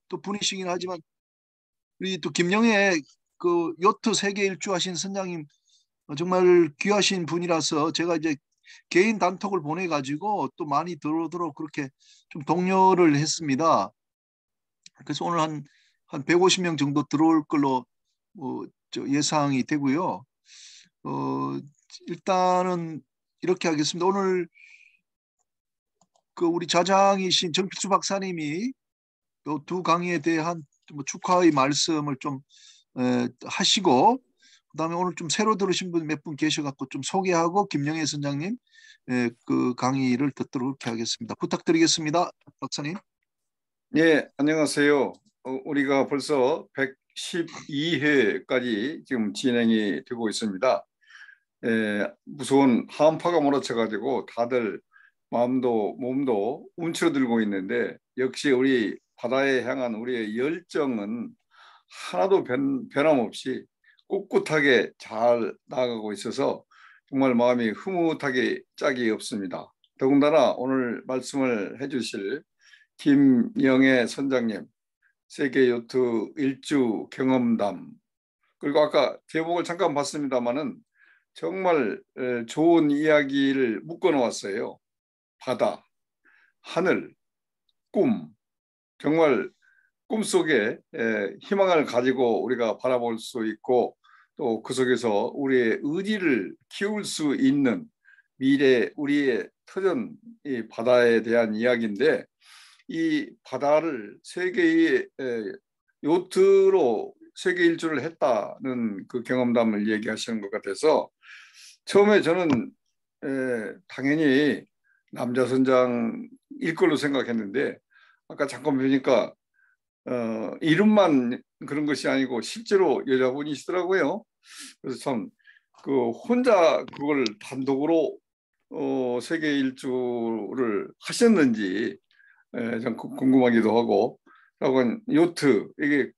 또 분이시긴 하지만 우리 또 김영애 그 요트 세계 일주하신 선장님 정말 귀하신 분이라서 제가 이제 개인 단톡을 보내가지고 또 많이 들어오도록 그렇게 좀 독려를 했습니다. 그래서 오늘 한 150명 정도 들어올 걸로 예상이 되고요. 일단은 이렇게 하겠습니다. 오늘 그 우리 좌장이신 정필수 박사님이 또 두 강의에 대한 뭐 축하의 말씀을 좀 하시고 그다음에 오늘 좀 새로 들으신 분 몇 분 계셔갖고 좀 소개하고 김영애 선장님 그 강의를 듣도록 그렇게 하겠습니다. 부탁드리겠습니다, 박사님. 예, 안녕하세요. 우리가 벌써 112회까지 지금 진행이 되고 있습니다. 무서운 한파가 몰아쳐가지고 다들 마음도 몸도 움츠러들고 있는데 역시 우리 바다에 향한 우리의 열정은 하나도 변함없이 꿋꿋하게 잘 나아가고 있어서 정말 마음이 흐뭇하게 짝이 없습니다. 더군다나 오늘 말씀을 해주실 김영애 선장님, 세계 요트 일주 경험담, 그리고 아까 제목을 잠깐 봤습니다마는 정말 좋은 이야기를 묶어 놓았어요. 바다, 하늘, 꿈, 정말 꿈속에 희망을 가지고 우리가 바라볼 수 있고 또 그 속에서 우리의 의지를 키울 수 있는 미래 우리의 터전 이 바다에 대한 이야기인데 이 바다를 세계의 요트로 세계 일주를 했다는 그 경험담을 얘기하시는 것 같아서 처음에 저는 당연히 남자 선장일 걸로 생각했는데 아까 잠깐 보니까 이름만 그런 것이 아니고 실제로 여자분이시더라고요. 그래서 참 그 혼자 그걸 단독으로 세계 일주를 하셨는지 좀 궁금하기도 하고, 그리고 요트 이게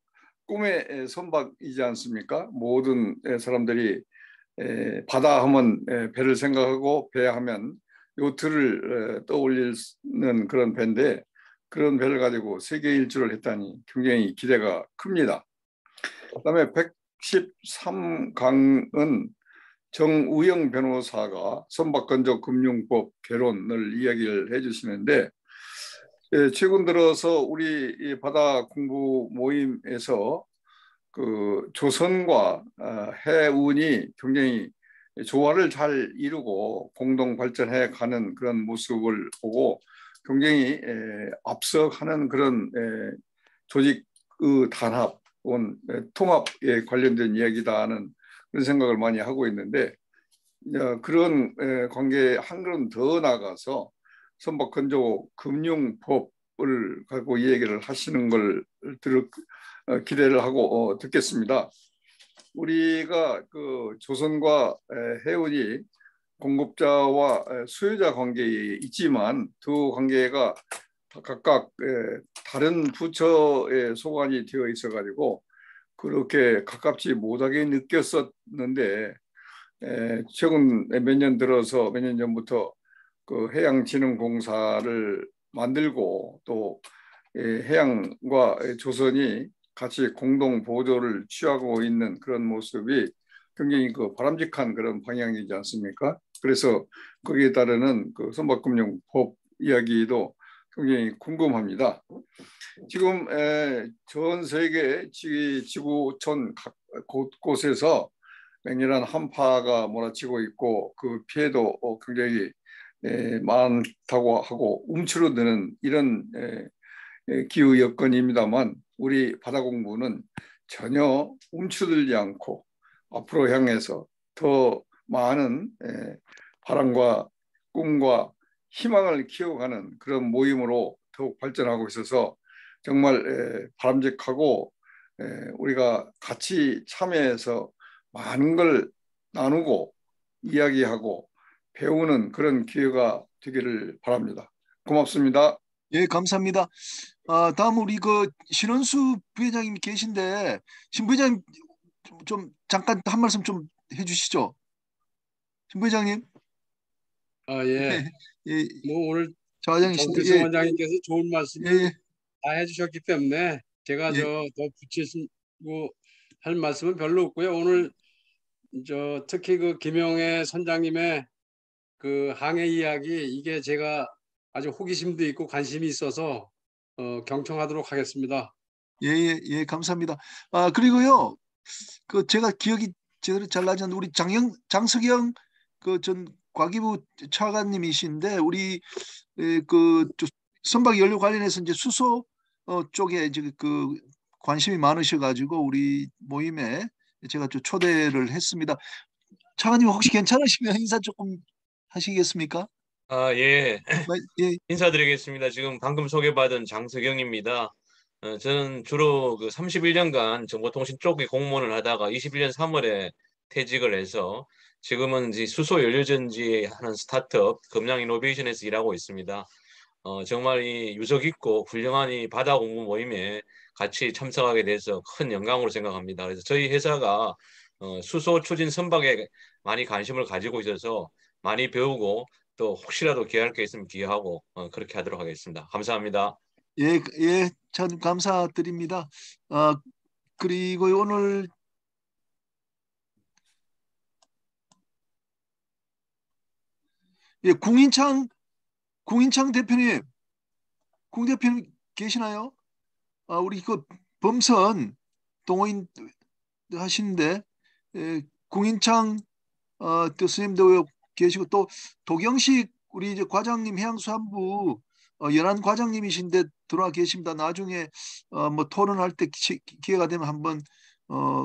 꿈의 선박이지 않습니까? 모든 사람들이 바다 하면 배를 생각하고 배 하면 요트를 떠올리는 그런 배인데 그런 배를 가지고 세계 일주를 했다니 굉장히 기대가 큽니다. 그다음에 113강은 정우영 변호사가 선박건조 금융법 개론을 이야기를 해주시는데 최근 들어서 우리 바다 공부 모임에서 그 조선과 해운이 굉장히 조화를 잘 이루고 공동 발전해 가는 그런 모습을 보고 굉장히 앞서가는 그런 조직 단합, 통합에 관련된 이야기다는 그런 생각을 많이 하고 있는데 그런 관계에 한 걸음 더 나가서 선박건조 금융법을 갖고 이 얘기를 하시는 걸 기대를 하고 듣겠습니다. 우리가 그 조선과 해운이 공급자와 수요자 관계에 있지만 두 관계가 각각 다른 부처에 소관이 되어 있어가지고 그렇게 가깝지 못하게 느꼈었는데 최근 몇 년 들어서 몇 년 전부터 그 해양진흥공사를 만들고 또 해양과 조선이 같이 공동 보조를 취하고 있는 그런 모습이 굉장히 그 바람직한 그런 방향이지 않습니까? 그래서 거기에 따르는 그 선박금융법 이야기도 굉장히 궁금합니다. 지금 전 세계 지구촌 곳곳에서 맹렬한 한파가 몰아치고 있고 그 피해도 굉장히 많다고 하고 움츠러드는 이런 기후 여건입니다만 우리 바다 공부는 전혀 움츠들지 않고 앞으로 향해서 더 많은 바람과 꿈과 희망을 키워가는 그런 모임으로 더욱 발전하고 있어서 정말 바람직하고 우리가 같이 참여해서 많은 걸 나누고 이야기하고 배우는 그런 기회가 되기를 바랍니다. 고맙습니다. 예, 감사합니다. 다음 우리 그 신원수 부회장님 계신데 신 부회장님 좀 잠깐 한 말씀 좀 해주시죠. 신 부회장님. 예. 예, 뭐 오늘 좌장이신데 정필성 원장님께서 좋은 말씀을 예, 다 해주셨기 때문에 제가 예, 더 붙이고 할 말씀은 별로 없고요. 오늘 특히 그 김영애 선장님의 그 항해 이야기 이게 제가 아주 호기심도 있고 관심이 있어서 경청하도록 하겠습니다. 예, 예, 예, 감사합니다. 아, 그리고요, 그 제가 기억이 제대로 잘 나지 않는데 우리 장석영 그 전 과기부 차관님이신데 우리 그 선박 연료 관련해서 이제 수소 쪽에 이제 그 관심이 많으셔가지고 우리 모임에 제가 좀 초대를 했습니다. 차관님 혹시 괜찮으시면 인사 조금 하시겠습니까? 아, 예. 예, 인사드리겠습니다. 지금 방금 소개받은 장석영입니다. 저는 주로 그 31년간 정보통신 쪽에 공무원을 하다가 21년 3월에 퇴직을 해서 지금은 이제 수소 연료전지 하는 스타트업 금양 이노베이션에서 일하고 있습니다. 정말 이 유석 있고 훌륭한 이 바다 공부 모임에 같이 참석하게 돼서 큰 영광으로 생각합니다. 그래서 저희 회사가 수소 추진 선박에 많이 관심을 가지고 있어서 많이 배우고 또 혹시라도 기회할 게 있으면 기회하고 그렇게 하도록 하겠습니다. 감사합니다. 예, 예, 참 감사드립니다. 그리고 오늘 예, 궁인창 대표님, 궁 대표님 계시나요? 우리 그 범선 동호인 하시는데 궁인창 교수님도 계시고 또 도경식 우리 이제 과장님 해양수산부 연안 과장님이신데 들어와 계십니다. 나중에 뭐 토론할 때 기회가 되면 한번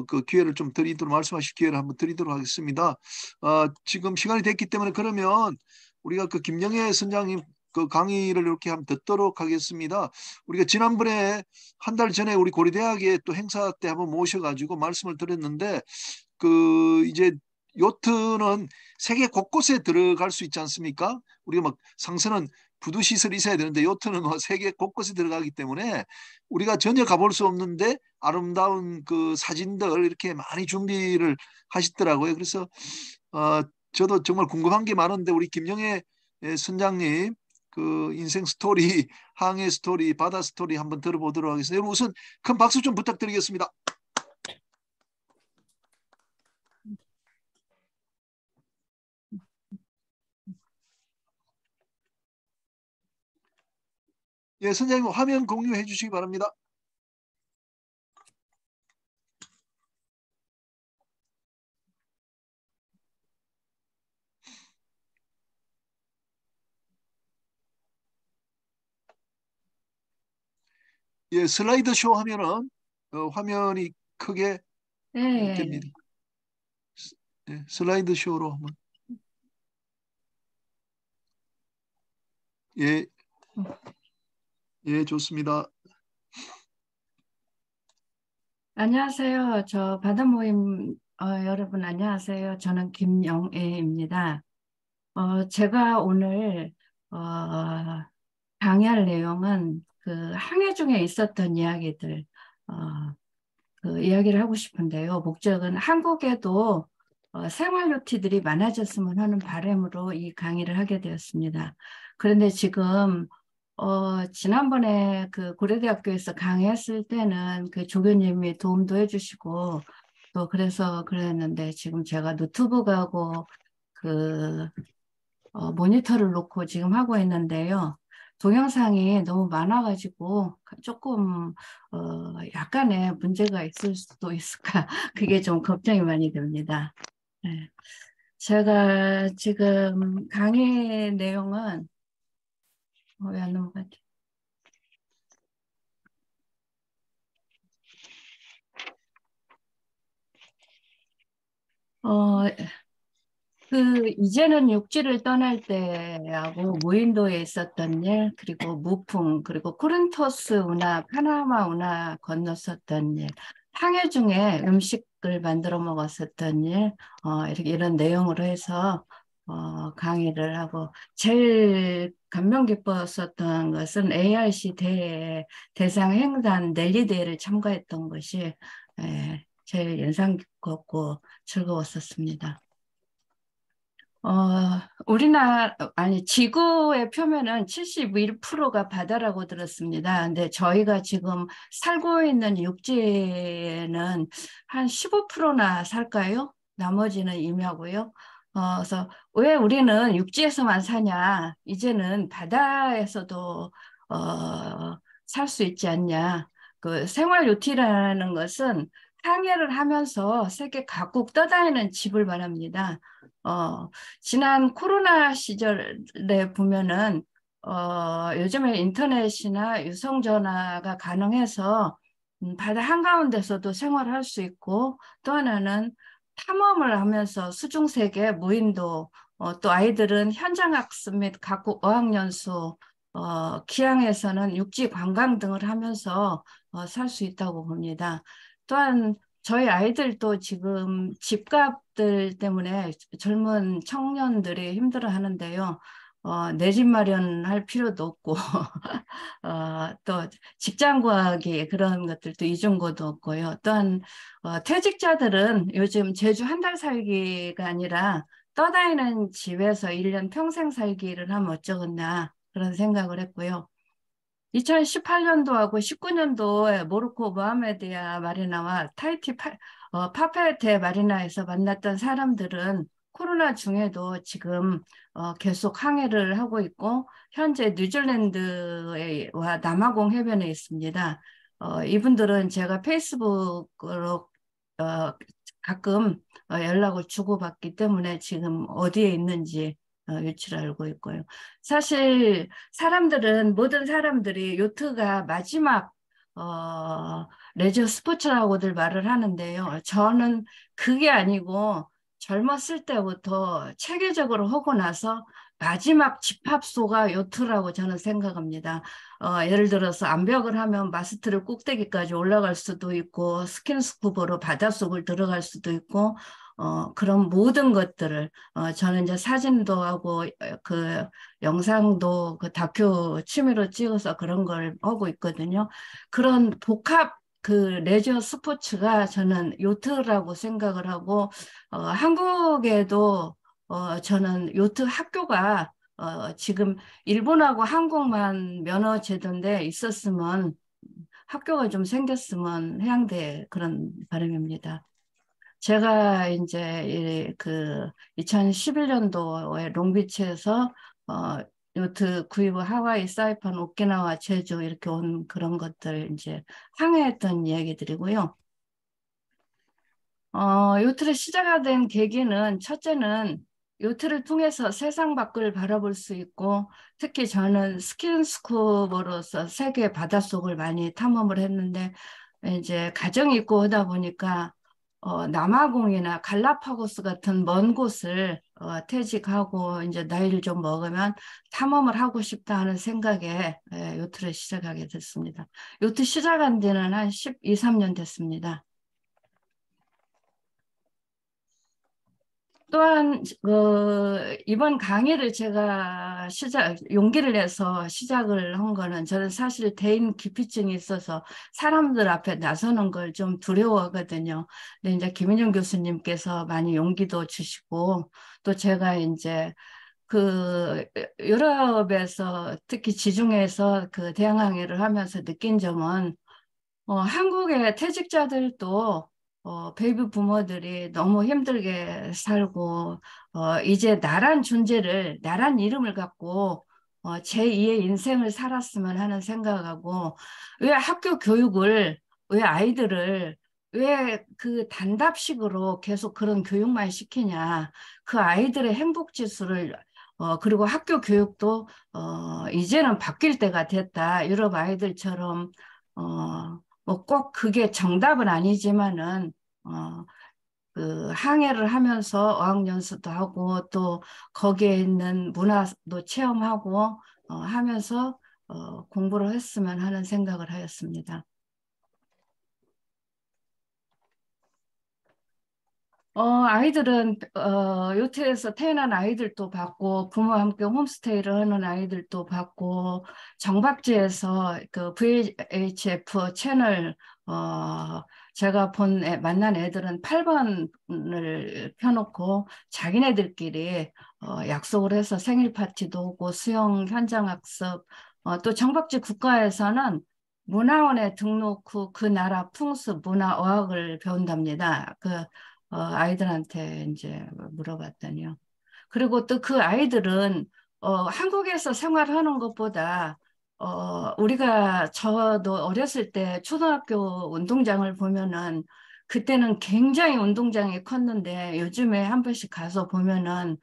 그 기회를 좀 드리도록 말씀하실 기회를 한번 드리도록 하겠습니다. 지금 시간이 됐기 때문에 그러면 우리가 그 김영애 선장님 그 강의를 이렇게 한번 듣도록 하겠습니다. 우리가 지난번에 한 달 전에 우리 고려대학에 또 행사 때 한번 모셔가지고 말씀을 드렸는데 그 이제 요트는 세계 곳곳에 들어갈 수 있지 않습니까? 우리가 막 상선은 부두 시설이 있어야 되는데 요트는 뭐 세계 곳곳에 들어가기 때문에 우리가 전혀 가볼 수 없는데 아름다운 그 사진들 이렇게 많이 준비를 하시더라고요. 그래서 어, 저도 정말 궁금한 게 많은데 우리 김영애 선장님 그 인생 스토리, 항해 스토리, 바다 스토리 한번 들어보도록 하겠습니다. 여러분 우선 큰 박수 좀 부탁드리겠습니다. 예, 선생님 화면 공유해 주시기 바랍니다. 예, 슬라이드 쇼 하면은 화면이 크게 네, 됩니다. 예, 슬라이드 쇼로 한번. 예, 예, 좋습니다. 안녕하세요. 저 바다 모임 여러분 안녕하세요. 저는 김영애입니다. 제가 오늘 어, 강의할 내용은 그 항해 중에 있었던 이야기들 어, 그 이야기를 하고 싶은데요. 목적은 한국에도 생활 요트들이 많아졌으면 하는 바람으로 이 강의를 하게 되었습니다. 그런데 지금 지난번에 그 고려대학교에서 강의했을 때는 그 조교님이 도움도 해주시고 또 그래서 그랬는데 지금 제가 노트북하고 그 모니터를 놓고 지금 하고 있는데요. 동영상이 너무 많아가지고 조금 약간의 문제가 있을 수도 있을까 그게 좀 걱정이 많이 됩니다. 네. 제가 지금 강의 내용은 왜안 넘어가지? 어, 이제는 육지를 떠날 때하고 무인도에 있었던 일, 그리고 무풍, 그리고 코린토스 운하, 파나마 운하 건넜었던 일, 항해 중에 음식을 만들어 먹었었던 일, 이렇게 이런 내용으로 해서 강의를 하고 제일 감명 깊었었던 것은 ARC 대상 횡단 랠리 대회를 참가했던 것이 제일 인상 깊었고 즐거웠었습니다. 지구의 표면은 71%가 바다라고 들었습니다. 근데 저희가 지금 살고 있는 육지에는 한 15%나 살까요? 나머지는 임야고요. 그래서 왜 우리는 육지에서만 사냐? 이제는 바다에서도 살 수 있지 않냐? 그 생활 요티라는 것은 항해를 하면서 세계 각국 떠다니는 집을 말합니다. 지난 코로나 시절에 보면은 요즘에 인터넷이나 유성 전화가 가능해서 바다 한가운데서도 생활할 수 있고, 또 하나는 탐험을 하면서 수중세계 무인도, 또 아이들은 현장학습 및 각국 어학연수, 기항에서는 육지 관광 등을 하면서 살 수 있다고 봅니다. 또한 저희 아이들도 지금 집값들 때문에 젊은 청년들이 힘들어 하는데요. 내 집 마련할 필요도 없고, 또 직장 구하기 그런 것들도 이중고도 없고요. 또한 퇴직자들은 요즘 제주 한 달 살기가 아니라 떠다니는 집에서 1년 평생 살기를 하면 어쩌겠나 그런 생각을 했고요. 2018년도하고 19년도에 모로코 모하메드야 마리나와 타히티 파페테 마리나에서 만났던 사람들은 코로나 중에도 지금 계속 항해를 하고 있고, 현재 뉴질랜드와 남아공 해변에 있습니다. 이분들은 제가 페이스북으로 가끔 연락을 주고받기 때문에 지금 어디에 있는지 위치를 알고 있고요. 사실 모든 사람들이 요트가 마지막 레저 스포츠라고들 말을 하는데요. 저는 그게 아니고 젊었을 때부터 체계적으로 하고 나서 마지막 집합소가 요트라고 저는 생각합니다. 예를 들어서 암벽을 하면 마스트를 꼭대기까지 올라갈 수도 있고, 스킨스쿠버로 바닷속을 들어갈 수도 있고, 그런 모든 것들을 저는 이제 사진도 하고 그 영상도 그 다큐 취미로 찍어서 그런 걸 하고 있거든요. 그런 복합 그 레저 스포츠가 저는 요트라고 생각을 하고, 한국에도 저는 요트 학교가 지금 일본하고 한국만 면허 제도인데 있었으면, 학교가 좀 생겼으면 해양대 그런 바람입니다. 제가 이제 그 2011년도에 롱비치에서 요트 구이브 하와이, 사이판, 오키나와, 제주 이렇게 온 그런 것들 이제 항해했던 이야기들이고요. 요트를 시작하게 계기는 첫째는 요트를 통해서 세상 밖을 바라볼 수 있고, 특히 저는 스킨스쿠버로서 세계 바닷속을 많이 탐험을 했는데, 이제 가정이 있고 하다 보니까 남아공이나 갈라파고스 같은 먼 곳을 퇴직하고 이제 나이를 좀 먹으면 탐험을 하고 싶다 하는 생각에 요트를 시작하게 됐습니다. 요트 시작한 지는 한 12, 13년 됐습니다. 또한 이번 강의를 제가 용기를 내서 시작을 한 거는, 저는 사실 대인 기피증이 있어서 사람들 앞에 나서는 걸 좀 두려워하거든요. 근데 이제 김인영 교수님께서 많이 용기도 주시고, 또 제가 이제 그 유럽에서 특히 지중해에서 그 대항항해를 하면서 느낀 점은, 한국의 퇴직자들도 베이비 부모들이 너무 힘들게 살고, 이제 나란 이름을 갖고 제2의 인생을 살았으면 하는 생각하고, 왜 학교 교육을, 왜 아이들을 왜 그 단답식으로 계속 그런 교육만 시키냐. 그 아이들의 행복 지수를 그리고 학교 교육도 이제는 바뀔 때가 됐다. 유럽 아이들처럼 뭐 꼭 그게 정답은 아니지만은 그 항해를 하면서 어학연수도 하고, 또 거기에 있는 문화도 체험하고 하면서 공부를 했으면 하는 생각을 하였습니다. 아이들은 요트에서 태어난 아이들도 봤고, 부모와 함께 홈스테이를 하는 아이들도 봤고, 정박지에서 그 VHF 채널 제가 만난 애들은 8번을 펴놓고 자기네들끼리 약속을 해서 생일 파티도 오고 수영 현장 학습, 또 정박지 국가에서는 문화원에 등록 후 그 나라 풍습, 문화, 어학을 배운답니다. 아이들한테 이제 물어봤더니요. 그리고 또 그 아이들은 한국에서 생활하는 것보다 저도 어렸을 때 초등학교 운동장을 보면은 그때는 굉장히 운동장이 컸는데 요즘에 한 번씩 가서 보면은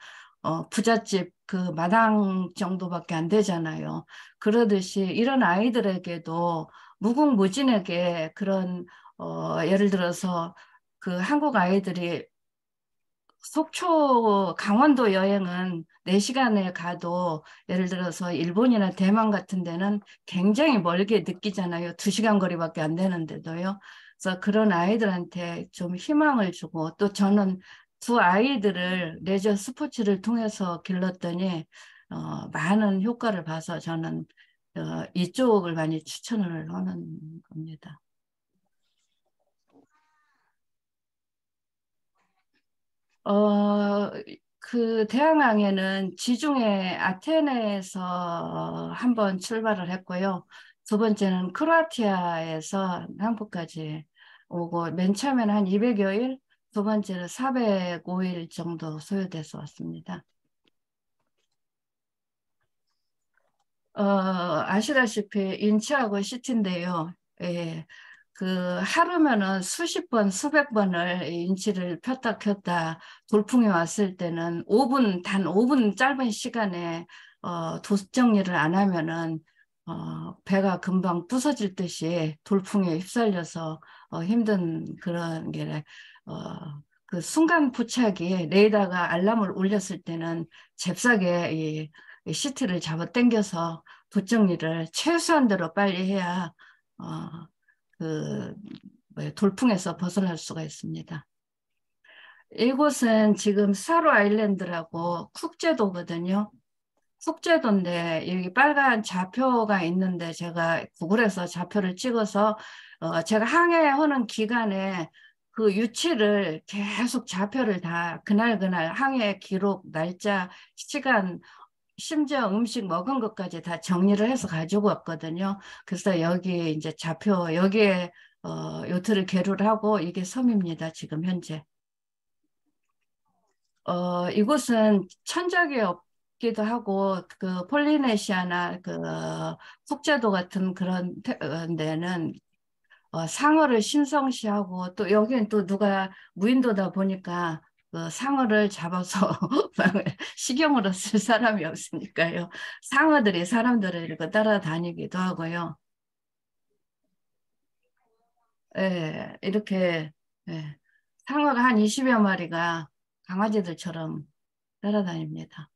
부잣집 그 마당 정도밖에 안 되잖아요. 그러듯이 이런 아이들에게도 무궁무진하게 그런 예를 들어서 그 한국 아이들이 속초 강원도 여행은 4시간에 가도 예를 들어서 일본이나 대만 같은 데는 굉장히 멀게 느끼잖아요. 2시간 거리밖에 안 되는데도요. 그래서 그런 아이들한테 좀 희망을 주고 또 저는 두 아이들을 레저 스포츠를 통해서 길렀더니 많은 효과를 봐서 저는 이쪽을 많이 추천을 하는 겁니다. 그 대항항에는 지중해 아테네에서 한번 출발을 했고요. 두 번째는 크로아티아에서 한국까지 오고 맨 처음에는 한 200여 일, 두 번째는 405일 정도 소요돼서 왔습니다. 아시다시피 인치하고 시티인데요. 예, 그 하루면은 수십 번, 수백 번을 인치를 폈다 켰다 돌풍이 왔을 때는 단 5분 짧은 시간에 도수 정리를 안 하면은 배가 금방 부서질 듯이 돌풍에 휩쓸려서 힘든 그런 게 그 순간 포착이 레이더가 알람을 울렸을 때는 잽싸게 이 시트를 잡아 당겨서 돗정리를 최소한대로 빨리 해야 돌풍에서 벗어날 수가 있습니다. 이곳은 지금 사로 아일랜드라고 쿡제도거든요. 쿡제도인데 여기 빨간 좌표가 있는데 제가 구글에서 좌표를 찍어서 제가 항해하는 기간에 그 유치를 계속 좌표를 다 그날 항해 기록, 날짜, 시간, 심지어 음식 먹은 것까지 다 정리를 해서 가지고 왔거든요. 그래서 여기 이제 좌표, 여기에 요트를 계류를 하고 이게 섬입니다. 지금 현재. 이곳은 천적이 없기도 하고 그 폴리네시아나 그 속제도 같은 그런 데는 상어를 신성시하고 또 여기는 또 누가 무인도다 보니까 그 상어를 잡아서 식용으로 쓸 사람이 없으니까요. 상어들이 사람들을 이렇게 따라다니기도 하고요. 예, 이렇게 예, 상어가 한 20여 마리가 강아지들처럼 따라다닙니다.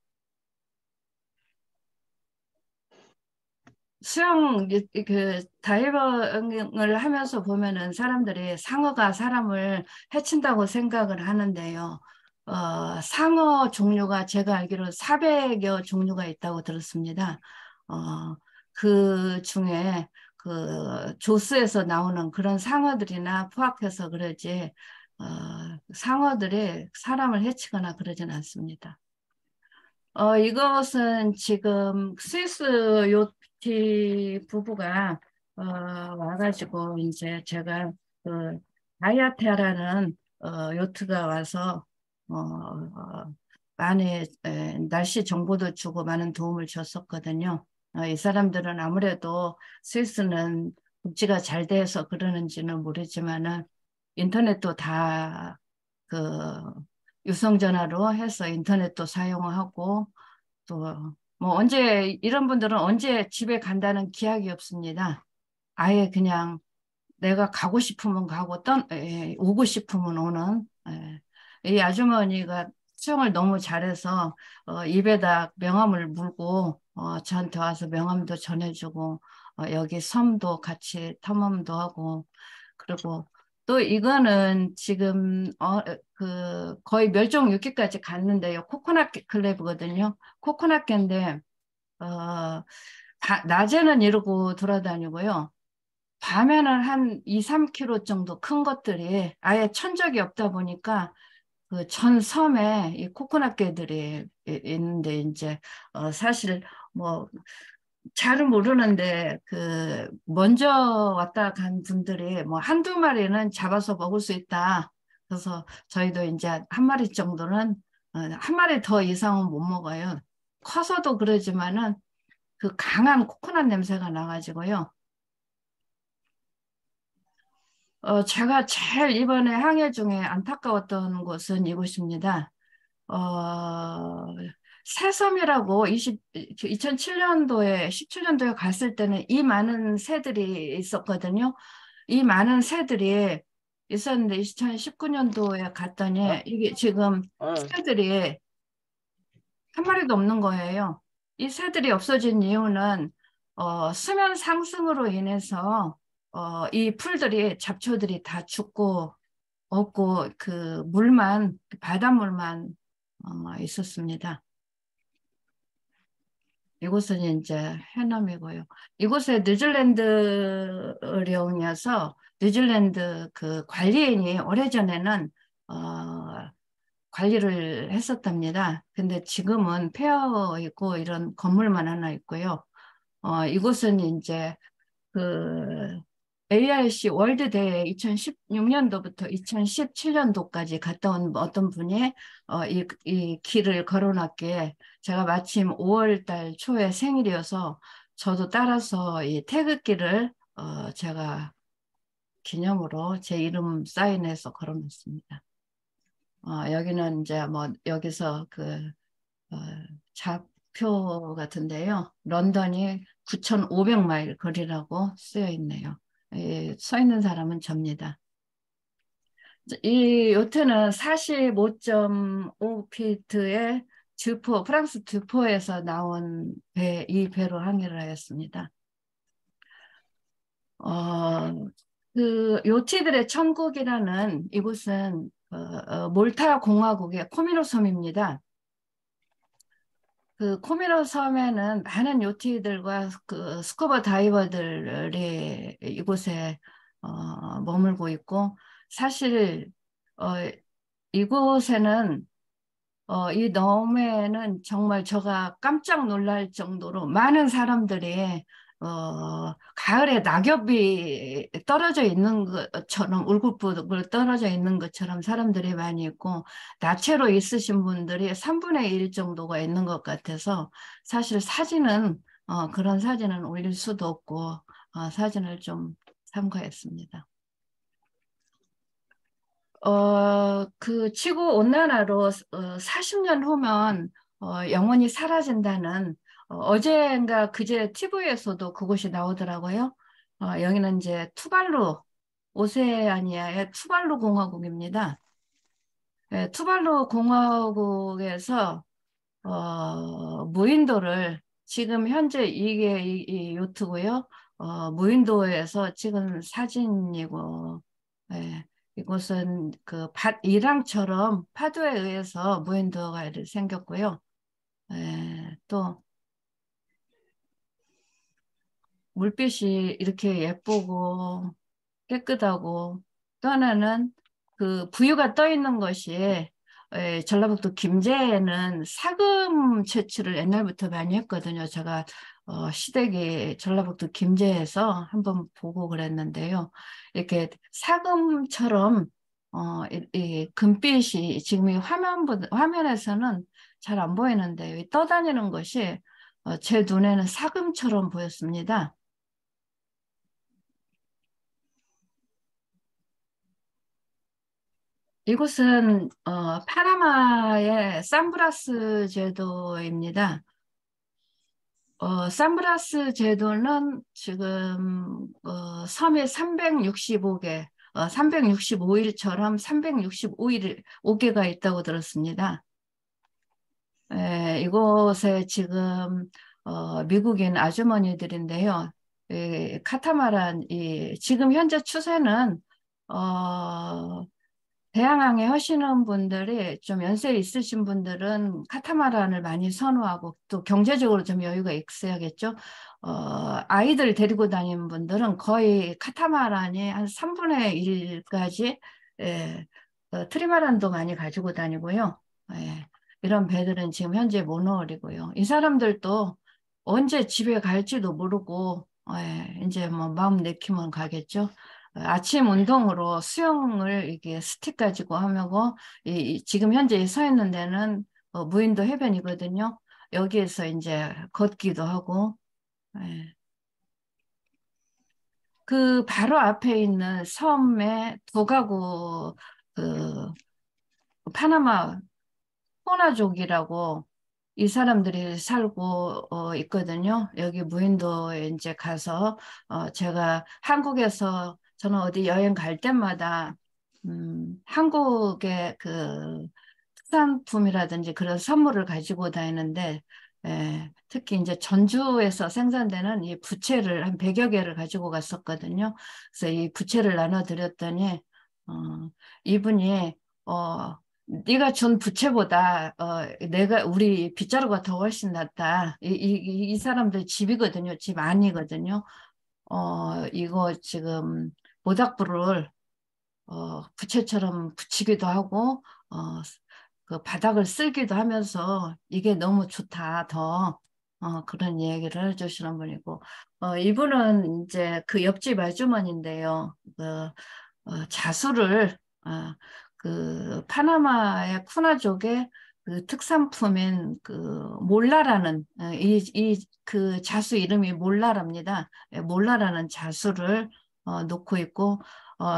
수영 그 다이빙을 하면서 보면은 사람들이 상어가 사람을 해친다고 생각을 하는데요. 상어 종류가 제가 알기로 400여 종류가 있다고 들었습니다. 그 중에 그 조스에서 나오는 그런 상어들이나 포악해서 그러지 상어들이 사람을 해치거나 그러진 않습니다. 이것은 지금 스위스 요티 부부가 와가지고 이제 제가 그 다이아테라는 요트가 와서 많이 날씨 정보도 주고 많은 도움을 줬었거든요. 이 사람들은 아무래도 스위스는 복지가 잘 돼서 그러는지는 모르지만은 인터넷도 다 유성전화로 해서 인터넷도 사용하고 또 뭐 언제 이런 분들은 언제 집에 간다는 기약이 없습니다. 아예 그냥 내가 가고 싶으면 가고 오고 싶으면 오는 이 아주머니가 수영을 너무 잘해서 입에다 명함을 물고 저한테 와서 명함도 전해주고 여기 섬도 같이 탐험도 하고 그리고 또 이거는 지금 거의 멸종위기까지 갔는데요. 코코넛 클럽이거든요. 코코넛개인데 낮에는 이러고 돌아다니고요. 밤에는 한 2, 3kg 정도 큰 것들이 아예 천적이 없다 보니까 그 전 섬에 이 코코넛 개들이 있는데 이제 사실 뭐 잘은 모르는데 그 먼저 왔다 간 분들이 뭐 한두 마리는 잡아서 먹을 수 있다. 그래서 저희도 이제 한 마리 정도는 한 마리 더 이상은 못 먹어요. 커서도 그러지만은 그 강한 코코넛 냄새가 나가지고요. 제가 제일 이번에 항해 중에 안타까웠던 곳은 이곳입니다. 새섬이라고 2007년도에 17년도에 갔을 때는 이 많은 새들이 있었거든요. 이 많은 새들이 있었는데 2019년도에 갔더니 이게 지금 새들이 한 마리도 없는 거예요. 이 새들이 없어진 이유는 수면 상승으로 인해서 이 풀들이 잡초들이 다 죽고 없고 그 물만 바닷물만 있었습니다. 이곳은 이제 해남이고요. 이곳에 뉴질랜드령이어서 뉴질랜드 그 관리인이 오래전에는 관리를 했었답니다. 근데 지금은 폐허 있고 이런 건물만 하나 있고요. 이곳은 이제 그 ARC 월드대회 2016년도부터 2017년도까지 갔다 온 어떤 분이 이 길을 걸어놨기에 제가 마침 5월 달 초에 생일이어서 저도 따라서 이 태극기를 제가 기념으로 제 이름 사인해서 걸어놨습니다. 여기는 이제 뭐 여기서 그 좌표 같은데요. 런던이 9,500마일 거리라고 쓰여 있네요. 서 있는 사람은 접니다. 이 요트는 45.5피트의 듀포, 프랑스 듀포에서 나온 이 배로 항해를 하였습니다. 그 요트들의 천국이라는 이곳은 몰타 공화국의 코미노 섬입니다. 그 코미노 섬에는 많은 요트들과 그 스쿠버 다이버들이 이곳에 머물고 있고 사실 이곳에는 이 너머에는 정말 제가 깜짝 놀랄 정도로 많은 사람들이 가을에 낙엽이 떨어져 있는 것처럼 울긋불긋 떨어져 있는 것처럼 사람들이 많이 있고 나체로 있으신 분들이 3분의 1 정도가 있는 것 같아서 사실 사진은 그런 사진은 올릴 수도 없고 사진을 좀 참고했습니다. 그 지구온난화로 40년 후면 영원히 사라진다는 어제인가 그제 TV에서도 그것이 나오더라고요. 여기는 이제 투발루, 오세아니아의 투발루 공화국입니다. 네, 투발루 공화국에서 무인도를 지금 현재 이게 이 요트고요. 무인도에서 찍은 사진이고 네. 이곳은 그 이랑처럼 파도에 의해서 무인도가 생겼고요. 또 물빛이 이렇게 예쁘고 깨끗하고 또 하나는 그 부유가 떠 있는 것이 전라북도 김제에는 사금 채취를 옛날부터 많이 했거든요. 제가 시댁이 전라북도 김제에서 한번 보고 그랬는데요. 이렇게 사금처럼 이 금빛이 지금 이 화면에서는 잘 안 보이는데 떠다니는 것이 제 눈에는 사금처럼 보였습니다. 이곳은 파나마의 산브라스 제도입니다. 산브라스 제도는 지금 섬이 365개, 365일처럼 365개가 있다고 들었습니다. 이곳에 지금 미국인 아주머니들인데요. 카타마란 지금 현재 추세는 대양항에 하시는 분들이 좀 연세 있으신 분들은 카타마란을 많이 선호하고 또 경제적으로 좀 여유가 있어야겠죠. 아이들 데리고 다니는 분들은 거의 카타마란이 한 3분의 1까지 트리마란도 많이 가지고 다니고요. 예, 이런 배들은 지금 현재 모노홀이고요. 이 사람들도 언제 집에 갈지도 모르고 예, 이제 뭐 마음 내키면 가겠죠. 아침 운동으로 수영을 이게 스틱 가지고 하고 지금 현재 서 있는 데는 무인도 해변이거든요. 여기에서 이제 걷기도 하고 예. 그 바로 앞에 있는 섬에 두 가구 그 파나마 호나족이라고 이 사람들이 살고 있거든요. 여기 무인도에 이제 가서 제가 한국에서 저는 어디 여행 갈 때마다 한국의 그 특산품이라든지 그런 선물을 가지고 다니는데 특히 이제 전주에서 생산되는 이 부채를 한 100여 개를 가지고 갔었거든요. 그래서 이 부채를 나눠드렸더니 이분이 네가 준 부채보다 내가 우리 빗자루가 더 훨씬 낫다. 이 사람들 집이거든요. 집 아니거든요. 이거 지금 모닥불을 부채처럼 붙이기도 하고 그 바닥을 쓸기도 하면서 이게 너무 좋다. 더 그런 얘기를 해주시는 분이고 이분은 이제 그 옆집 아주머니인데요. 그 자수를 그 파나마의 쿠나족의 그 특산품인 그 몰라라는 그 자수 이름이 몰라랍니다. 몰라라는 자수를 놓고 있고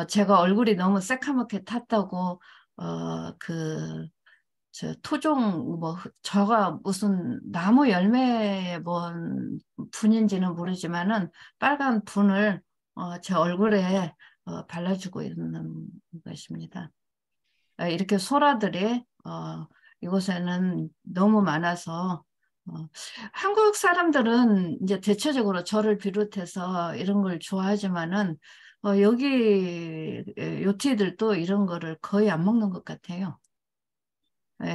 제가 얼굴이 너무 새카맣게 탔다고 저 토종 뭐 저가 무슨 나무 열매 뭔 분인지는 모르지만은 빨간 분을 제 얼굴에 발라주고 있는 것입니다. 이렇게 소라들이 이곳에는 너무 많아서 한국 사람들은 이제 대체적으로 저를 비롯해서 이런 걸 좋아하지만은 여기 요티들도 이런 거를 거의 안 먹는 것 같아요.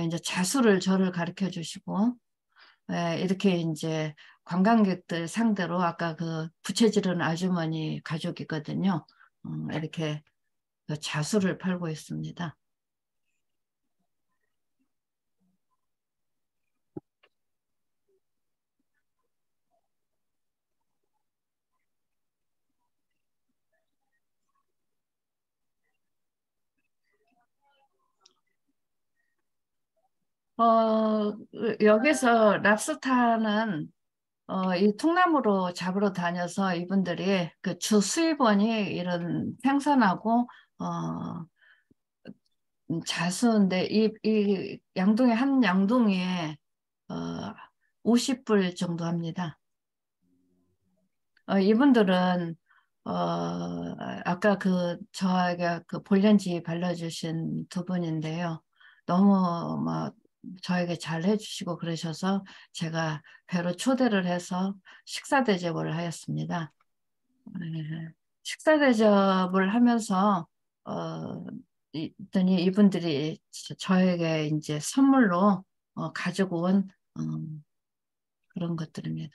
이제 자수를 저를 가르쳐 주시고 이렇게 이제 관광객들 상대로 아까 그 부채질은 아주머니 가족이거든요. 이렇게 그 자수를 팔고 있습니다. 여기서 랍스타는 이 통나무로 잡으러 다녀서 이분들이 그 주 수입원이 이런 생선하고 자수인데 이 양동이 한 양동이에 50불 정도 합니다. 이분들은 아까 그 저에게 그 볼렌지 발라주신 두 분인데요. 너무 뭐 저에게 잘 해주시고 그러셔서 제가 배로 초대를 해서 식사 대접을 하였습니다. 식사 대접을 하면서 있더니 이분들이 저에게 이제 선물로 가지고 온 그런 것들입니다.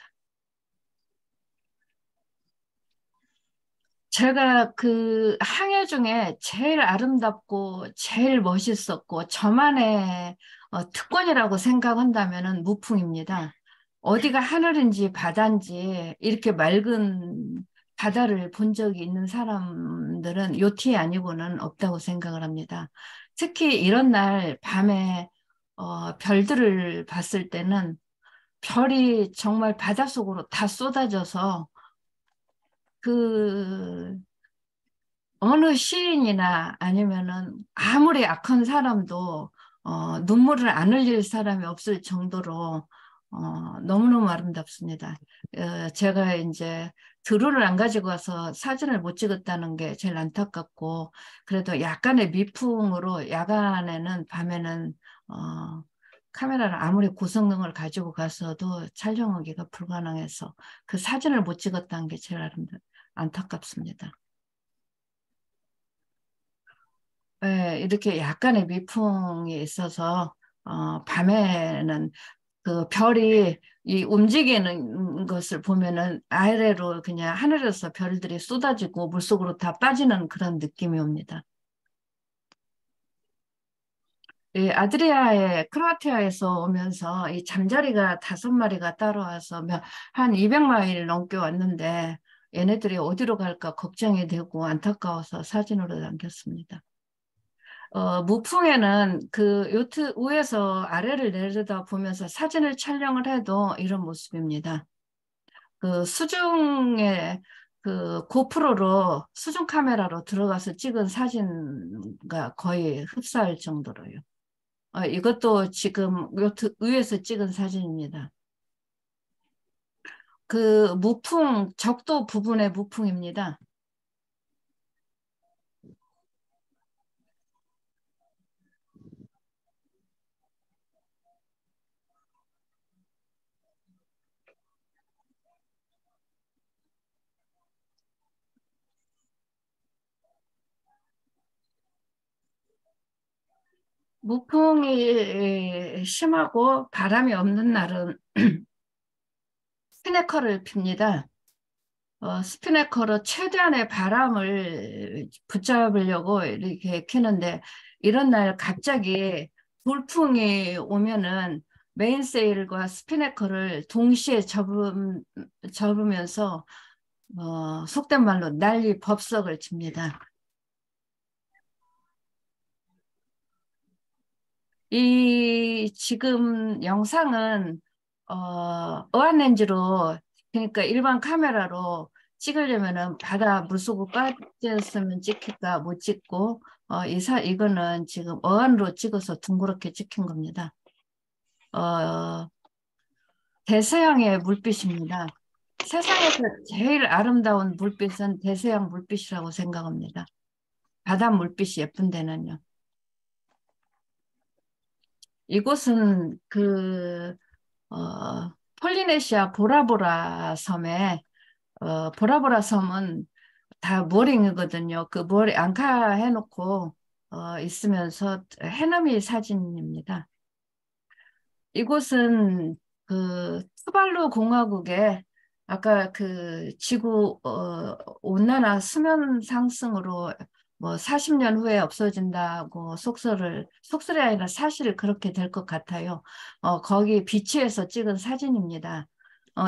제가 그 항해 중에 제일 아름답고 제일 멋있었고 저만의 특권이라고 생각한다면은 무풍입니다. 어디가 하늘인지 바다인지 이렇게 맑은 바다를 본 적이 있는 사람들은 요티 아니고는 없다고 생각을 합니다. 특히 이런 날 밤에 별들을 봤을 때는 별이 정말 바닷속으로 다 쏟아져서 그 어느 시인이나 아니면은 아무리 악한 사람도 눈물을 안 흘릴 사람이 없을 정도로 너무너무 아름답습니다. 제가 이제 드론을 안 가지고 와서 사진을 못 찍었다는 게 제일 안타깝고 그래도 약간의 미풍으로 야간에는 밤에는 카메라를 아무리 고성능을 가지고 가서도 촬영하기가 불가능해서 그 사진을 못 찍었다는 게 제일 안타깝습니다. 네, 이렇게 약간의 미풍이 있어서 밤에는 그 별이 이 움직이는 것을 보면은 아래로 그냥 하늘에서 별들이 쏟아지고 물속으로 다 빠지는 그런 느낌이 옵니다. 이 아드리아에 크로아티아에서 오면서 이 잠자리가 5마리가 따라와서 한 200마일 넘게 왔는데 얘네들이 어디로 갈까 걱정이 되고 안타까워서 사진으로 남겼습니다. 무풍에는 그 요트 위에서 아래를 내려다 보면서 사진을 촬영을 해도 이런 모습입니다. 그 수중에 그 고프로로 수중 카메라로 들어가서 찍은 사진과 거의 흡사할 정도로요. 이것도 지금 요트 위에서 찍은 사진입니다. 그 무풍, 적도 부분의 무풍입니다. 무풍이 심하고 바람이 없는 날은 스피네커를 핍니다. 스피네커로 최대한의 바람을 붙잡으려고 이렇게 키는데 이런 날 갑자기 돌풍이 오면은 메인세일과 스피네커를 동시에 접으면서 속된 말로 난리 법석을 칩니다. 이 지금 영상은 어안렌즈로 그러니까 일반 카메라로 찍으려면은 바다 물속으로 빠졌으면 찍힐까 못 찍고 이거는 지금 어안으로 찍어서 둥그렇게 찍힌 겁니다. 대서양의 물빛입니다. 세상에서 제일 아름다운 물빛은 대서양 물빛이라고 생각합니다. 바다 물빛이 예쁜 데는요. 이곳은 그 폴리네시아 보라보라 섬에 보라보라 섬은 다 모링이거든요. 그 모래 앙카 해놓고 있으면서 해넘이 사진입니다. 이곳은 그 투발루 공화국의 아까 그 지구 온난화 수면 상승으로 뭐 40년 후에 없어진다고 속설이 아니라 사실 그렇게 될 것 같아요. 거기 비치에서 찍은 사진입니다.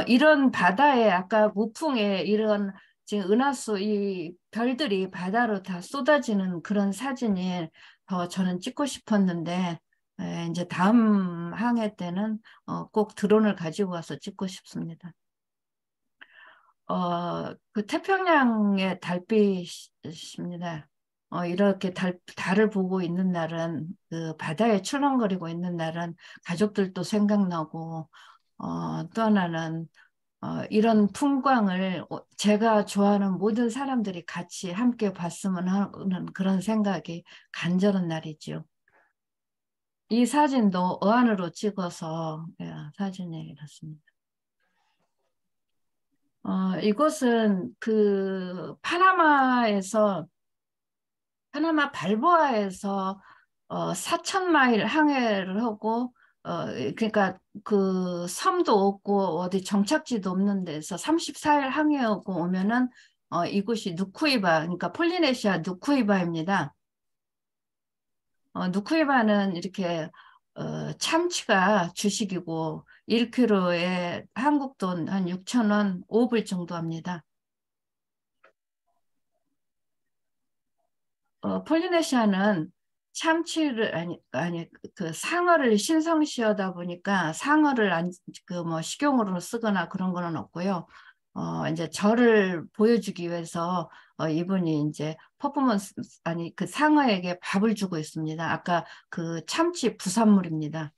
이런 바다에 아까 무풍에 이런 지금 은하수 이 별들이 바다로 다 쏟아지는 그런 사진이 더 저는 찍고 싶었는데 이제 다음 항해 때는 꼭 드론을 가지고 와서 찍고 싶습니다. 그 태평양의 달빛입니다. 이렇게 달을 보고 있는 날은 그 바다에 출렁거리고 있는 날은 가족들도 생각나고 또 하나는 이런 풍광을 제가 좋아하는 모든 사람들이 같이 함께 봤으면 하는 그런 생각이 간절한 날이죠. 이 사진도 어안으로 찍어서 사진이 이렇습니다. 이곳은 그 파나마 발보아에서 4,000마일 항해를 하고 그러니까 그 섬도 없고 어디 정착지도 없는 데서 34일 항해하고 오면은 이곳이 누쿠이바, 그러니까 폴리네시아 누쿠이바입니다. 누쿠이바는 이렇게 참치가 주식이고 1kg에 한국 돈 한 6,000원, 5불 정도 합니다. 폴리네시아는 참치를 그 상어를 신성시하다 보니까 상어를 그 뭐 식용으로 쓰거나 그런 거는 없고요. 이제 저를 보여주기 위해서 이분이 이제 퍼포먼스 그 상어에게 밥을 주고 있습니다. 아까 그 참치 부산물입니다.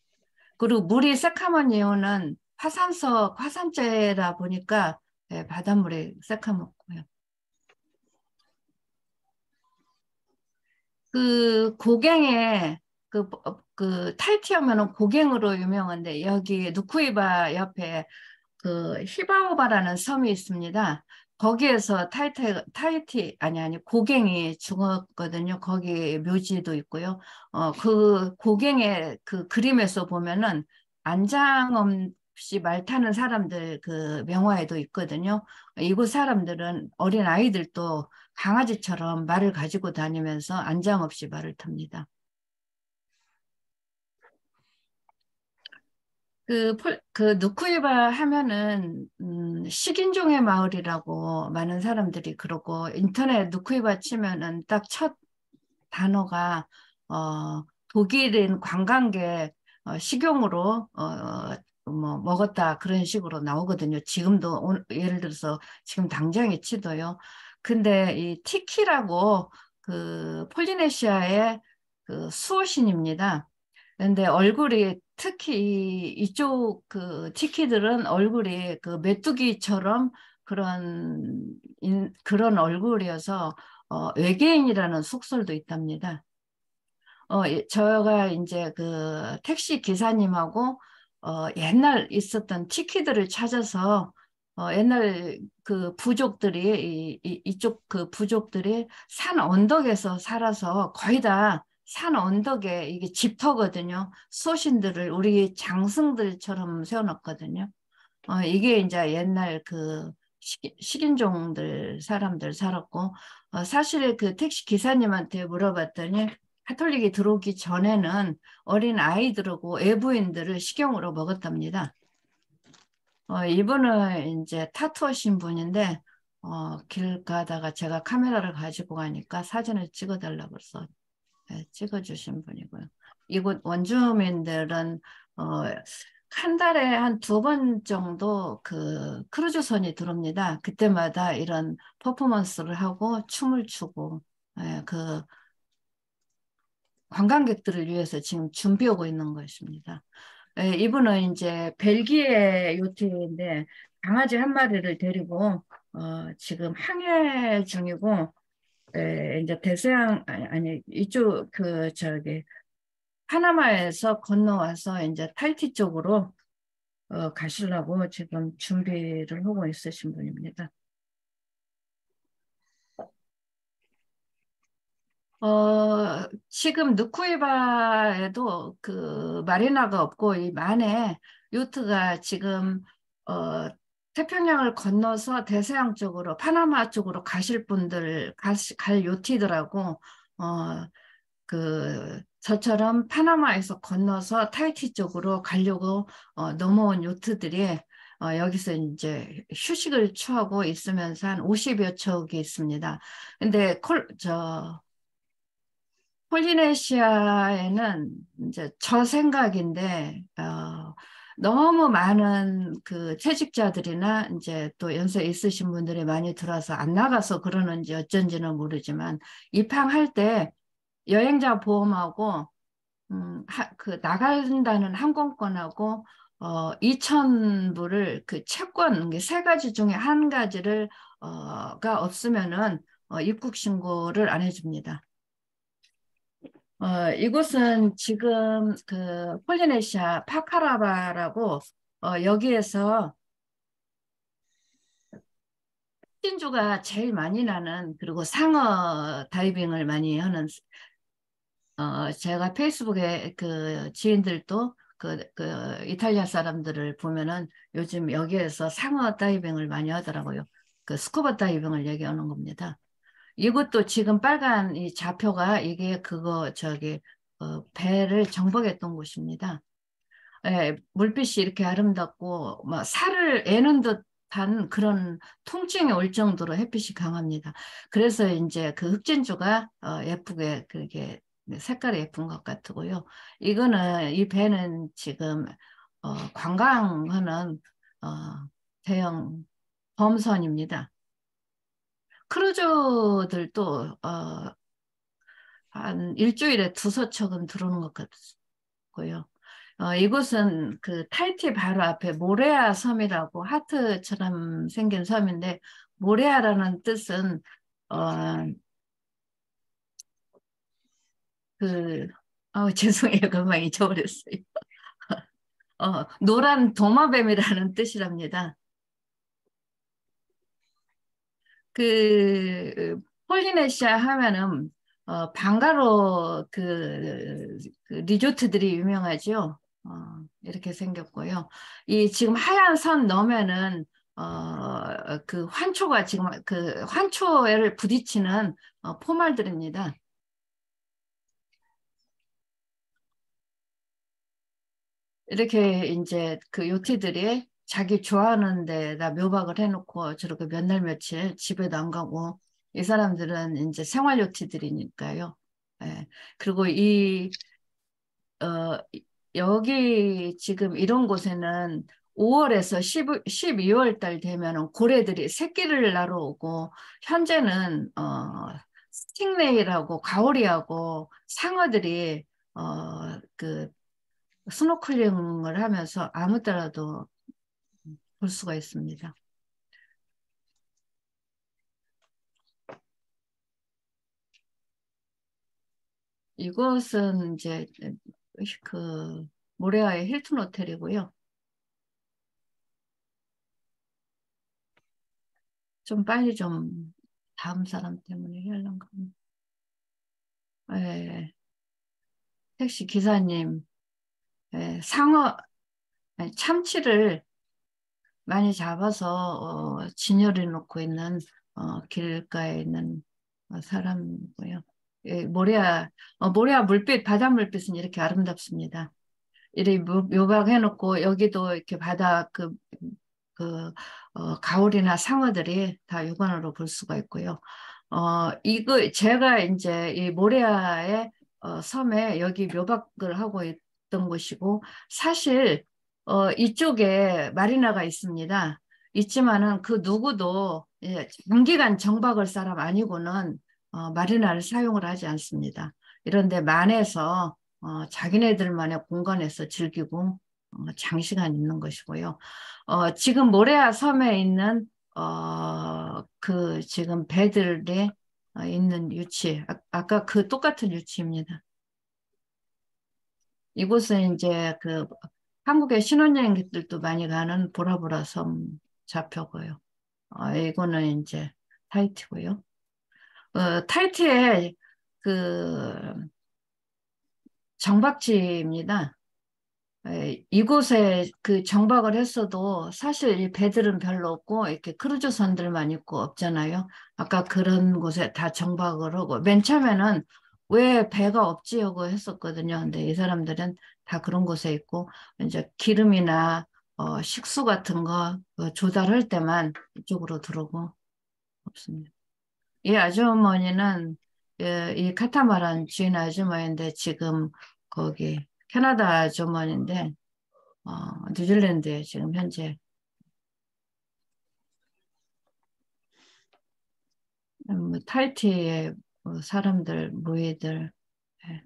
그리고 물이 새카만 이유는 화산재다 보니까 바닷물이 새카맣고요. 그 고갱에 그 타이티어면은 고갱으로 유명한데 여기 누쿠이바 옆에 그 히바오바라는 섬이 있습니다. 거기에서 고갱이 죽었거든요. 거기 묘지도 있고요. 그 고갱의 그 그림에서 보면은 안장 없이 말 타는 사람들 그 명화에도 있거든요. 이곳 사람들은 어린 아이들도 강아지처럼 말을 가지고 다니면서 안장 없이 말을 탑니다. 그 누쿠이바 하면은 식인종의 마을이라고 많은 사람들이 그러고 인터넷 누쿠이바 치면은 딱 첫 단어가 독일인 관광객 식용으로 뭐 먹었다 그런 식으로 나오거든요. 지금도 예를 들어서 지금 당장에 치도요. 근데 이 티키라고 그 폴리네시아의 그 수호신입니다. 근데 얼굴이 특히 이쪽 그 티키들은 얼굴이 그 메뚜기처럼 그런 얼굴이어서 외계인이라는 속설도 있답니다. 저가 이제 그 택시 기사님하고 옛날 있었던 티키들을 찾아서 옛날 그 부족들이 이쪽 그 부족들이 산 언덕에서 살아서 거의 다 산 언덕에 이게 집터거든요. 소신들을 우리 장승들처럼 세워놨거든요. 이게 이제 옛날 그 식인종들 사람들 살았고 사실 그 택시 기사님한테 물어봤더니 카톨릭이 들어오기 전에는 어린 아이들하고 외부인들을 식용으로 먹었답니다. 이분은 이제 타투하신 분인데 길 가다가 제가 카메라를 가지고 가니까 사진을 찍어달라고 해서 찍어주신 분이고요. 이곳 원주민들은 한 달에 한 2번 정도 그 크루즈선이 들어옵니다. 그때마다 이런 퍼포먼스를 하고 춤을 추고 그 관광객들을 위해서 지금 준비하고 있는 것입니다. 이분은 이제 벨기에 요트인데 강아지 한 마리를 데리고 지금 항해 중이고 이제 대서양 아니 이쪽 그 저기 파나마에서 건너와서 이제 타이티 쪽으로 가시려고 지금 준비를 하고 있으신 분입니다. 지금 누쿠이바에도 그 마리나가 없고 이 만에 요트가 지금 태평양을 건너서 대서양 쪽으로 파나마 쪽으로 가실 분들 갈 요트더라고. 저처럼 파나마에서 건너서 타이티 쪽으로 가려고 넘어온 요트들이 여기서 이제 휴식을 취하고 있으면서 한 50여 척이 있습니다. 근데 폴리네시아에는 이제 저 생각인데 너무 많은 그 퇴직자들이나 이제 또 연세 있으신 분들이 많이 들어서 안 나가서 그러는지 어쩐지는 모르지만 입항할 때 여행자 보험하고 그 나간다는 항공권하고 2,000불을 그 채권 3가지 중에 한 가지를 가 없으면은 입국 신고를 안 해줍니다. 이곳은 지금 그 폴리네시아 파카라바라고 여기에서 진주가 제일 많이 나는 그리고 상어 다이빙을 많이 하는 제가 페이스북에 그 지인들도 그 이탈리아 사람들을 보면은 요즘 여기에서 상어 다이빙을 많이 하더라고요. 그 스쿠버 다이빙을 얘기하는 겁니다. 이것도 지금 빨간 이 좌표가 이게 그거 배를 정복했던 곳입니다. 물빛이 이렇게 아름답고 막 살을 애는 듯한 그런 통증이 올 정도로 햇빛이 강합니다. 그래서 이제 그 흑진주가 예쁘게 그렇게 색깔이 예쁜 것 같고요. 이 배는 지금 관광하는 대형 범선입니다. 크루즈들도 한 일주일에 2~3척은 들어오는 것 같고요. 이곳은 그 타이티 바로 앞에 모레아 섬이라고 하트처럼 생긴 섬인데 모레아라는 뜻은 죄송해요. 금방 잊어버렸어요. 노란 도마뱀이라는 뜻이랍니다. 그 폴리네시아 하면은 방가로 그 리조트들이 유명하죠. 이렇게 생겼고요. 이 지금 하얀 선 너면은 그 환초가 지금 그 환초를 부딪히는 이렇게 이제 그 요티들이 자기 좋아하는 데다 묘박을 해놓고 저렇게 몇 날 며칠 집에도 안 가고 이 사람들은 이제 생활 요티들이니까요. 예. 그리고 어, 여기 지금 이런 곳에는 5월에서 12월 달 되면은 고래들이 새끼를 날아 오고 현재는 스팅레이라고 가오리하고 상어들이 그 스노클링을 하면서 아무 때라도 볼 수가 있습니다. 이곳은 이제 그 모레아의 힐튼 호텔이고요. 좀 빨리 좀 다음 사람 때문에 하려고 합니다. 예, 택시 기사님, 예, 참치를 많이 잡아서 진열해 놓고 있는 길가에 있는 사람이고요. 예, 모래아 물빛, 바다 물빛은 이렇게 아름답습니다. 이렇게 묘박해 놓고 여기도 이렇게 바다 가오리나 상어들이 다 육안으로 볼 수가 있고요. 이거 제가 이제 이 모레아의 섬에 여기 묘박을 하고 있던 곳이고 사실 이쪽에 마리나가 있습니다. 있지만은 그 누구도 장기간 정박을 사람 아니고는 마리나를 사용을 하지 않습니다. 이런데 만에서 자기네들만의 공간에서 즐기고 장시간 있는 것이고요. 지금 모레아 섬에 있는 지금 배들이 있는 위치, 아까 그 똑같은 위치입니다. 이곳은 이제 그 한국의 신혼여행객들도 많이 가는 보라보라 섬 좌표고요. 이거는 이제 타이티고요. 타이티의 그 정박지입니다. 이곳에 그 정박을 했어도 사실 이 배들은 별로 없고 이렇게 크루즈선들만 있고 없잖아요. 아까 그런 곳에 다 정박을 하고 맨 처음에는 왜 배가 없지 하고 했었거든요. 근데 이 사람들은 다 그런 곳에 있고 이제 기름이나 식수 같은 거 조달할 때만 이쪽으로 들어오고 없습니다. 이 아주머니는 이 카타마란 주인 아주머니인데 지금 거기 캐나다 아주머니인데 뉴질랜드에 지금 현재 타이티의 사람들, 무예들. 예.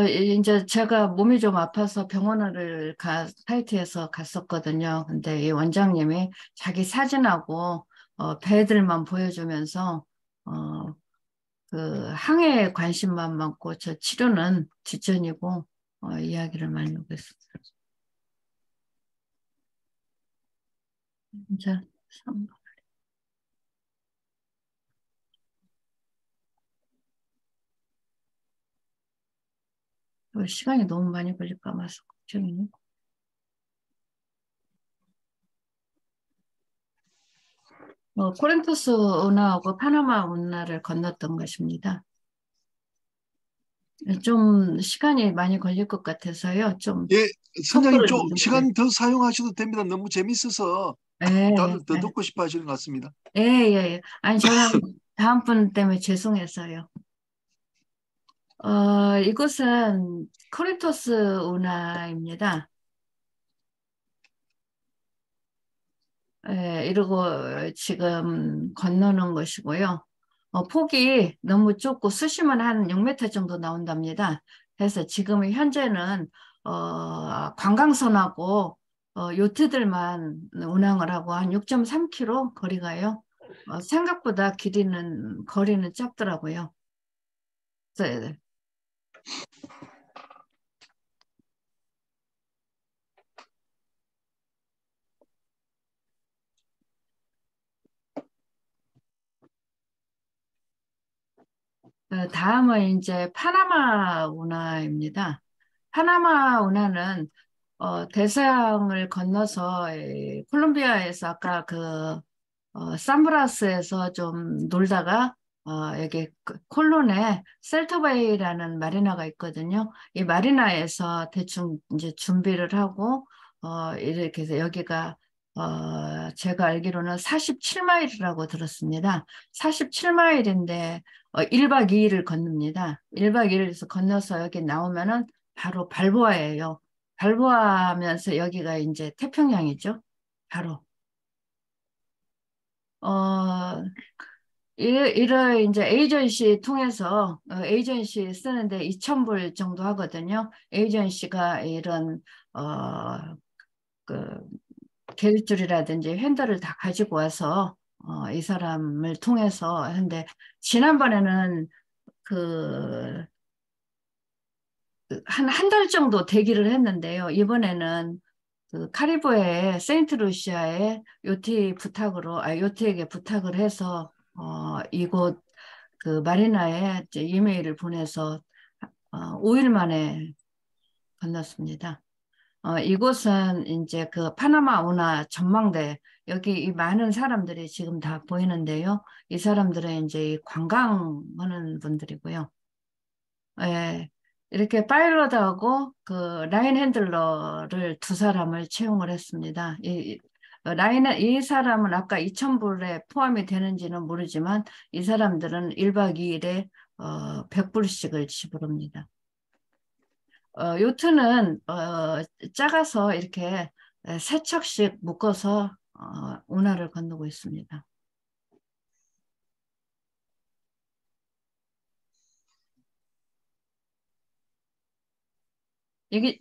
이제 제가 몸이 좀 아파서 병원을 타이티에서 갔었거든요. 근데 이 원장님이 자기 사진하고 배들만 보여주면서 그 항해에 관심만 많고 저 치료는 뒷전이고 이야기를 많이 하고 있었어요. 자, 시간이 너무 많이 걸릴까 봐서 걱정이네. 코린토스 운하하고 파나마 운하를 건넜던 것입니다. 좀 시간이 많이 걸릴 것 같아서요. 좀 예, 선장님 속도를 좀 좀 시간 더 사용하셔도 됩니다. 너무 재밌어서 예, 더 듣고 싶어 하시는 것 같습니다. 예, 예, 예. 아니 저는 다음 분 때문에 죄송해서요. 이곳은 코린토스 운하입니다. 예, 이러고 지금 건너는 것이고요. 폭이 너무 좁고 수심은 한 6m 정도 나온답니다. 그래서 지금 현재는 관광선하고 요트들만 운항을 하고 한 6.3km 거리가요. 생각보다 거리는 짧더라고요. 그래서 다음은 이제 파나마 운하입니다. 파나마 운하는 대서양을 건너서 콜롬비아에서 아까 산브라스에서 좀 놀다가 여기 콜론에 셀터베이라는 마리나가 있거든요. 이 마리나에서 대충 이제 준비를 하고 이렇게 해서 여기가 제가 알기로는 47마일이라고 들었습니다. 47마일인데 1박 2일을 건넙니다. 1박 2일에서 건너서 여기 나오면은 바로 발보아예요. 발보아하면서 여기가 이제 태평양이죠. 바로. 이를 이제 에이전시 통해서 에이전시 쓰는데 2,000불 정도 하거든요. 에이전시가 이런 그 게릿줄이라든지 핸들을 다 가지고 와서 이 사람을 통해서 하는데 지난번에는 한 달 정도 대기를 했는데요. 이번에는 카리브해 세인트루시아에 요트에게 부탁을 해서 이곳 마리나에 이제 이메일을 보내서 5일 만에 건넜습니다. 이곳은 이제 파나마 운하 전망대, 여기 이 많은 사람들이 지금 다 보이는데요. 이 사람들은 이제 이 관광하는 분들이고요. 예, 이렇게 파일럿하고 라인 핸들러를 2사람을 채용을 했습니다. 이 사람은 아까 2,000불에 포함이 되는지는 모르지만 이 사람들은 1박 2일에 100불씩을 지불합니다. 요트는 작아서 이렇게 3척씩 묶어서 운하를 건너고 있습니다. 이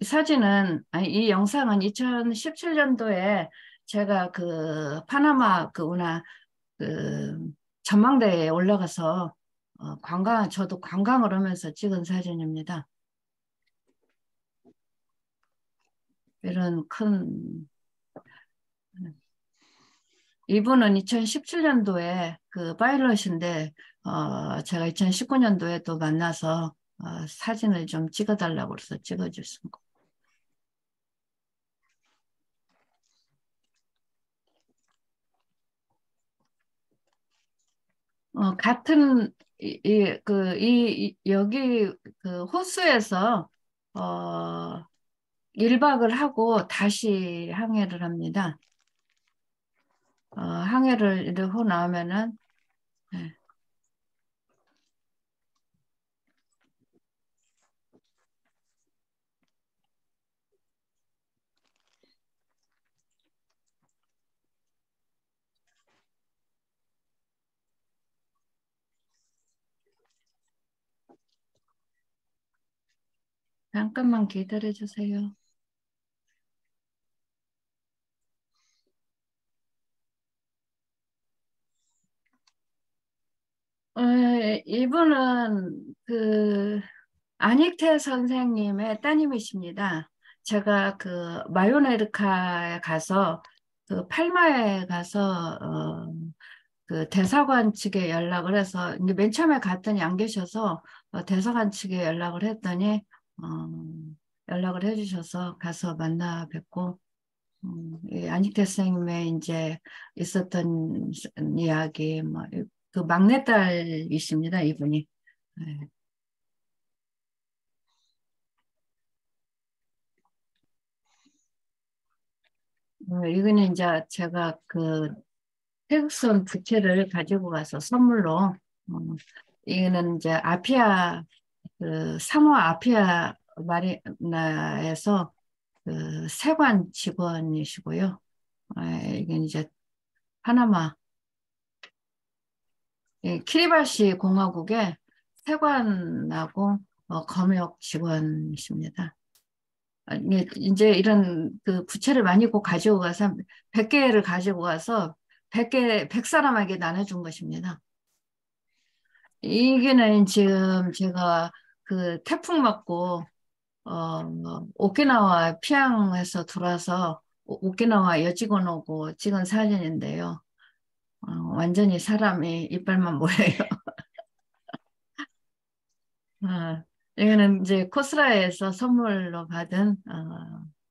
영상은 2017년도에 제가 파나마 운하 전망대에 올라가서 저도 관광을 하면서 찍은 사진입니다. 이런 이분은 2017년도에 파일럿인데 제가 2019년도에 또 만나서 사진을 좀 찍어달라고 해서 찍어줬습니다. 같은 여기 호수에서 1박을 하고 다시 항해를 합니다. 항해를 하고 나오면은 네. 잠깐만 기다려 주세요. 이분은 안익태 선생님의 따님이십니다. 제가 마요네르카에 가서 팔마에 가서 대사관 측에 연락을 해서 이제 맨 처음에 갔더니 안 계셔서 대사관 측에 연락을 했더니 연락을 해주셔서 가서 만나 뵙고 안익태 선생님의 이제 있었던 이야기 막내딸이십니다, 이분이. 네. 이거는 이제 제가 태국선 부채를 가지고 가서 선물로 이거는 이제 사모아 아피아 마리나에서 세관 직원이시고요. 이게 이제 파나마 키리바시 공화국의 세관하고 검역 직원이십니다. 이제 이런 부채를 많이 꼭 가지고 가서 100개를 가지고 가서 100사람에게 나눠준 것입니다. 이게는 지금 제가 태풍 맞고 오키나와 피항에서 들어와서 오키나와 여직원 오고 찍은 사진인데요. 완전히 사람이 이빨만 보여요. 이거는 이제 코스라에서 선물로 받은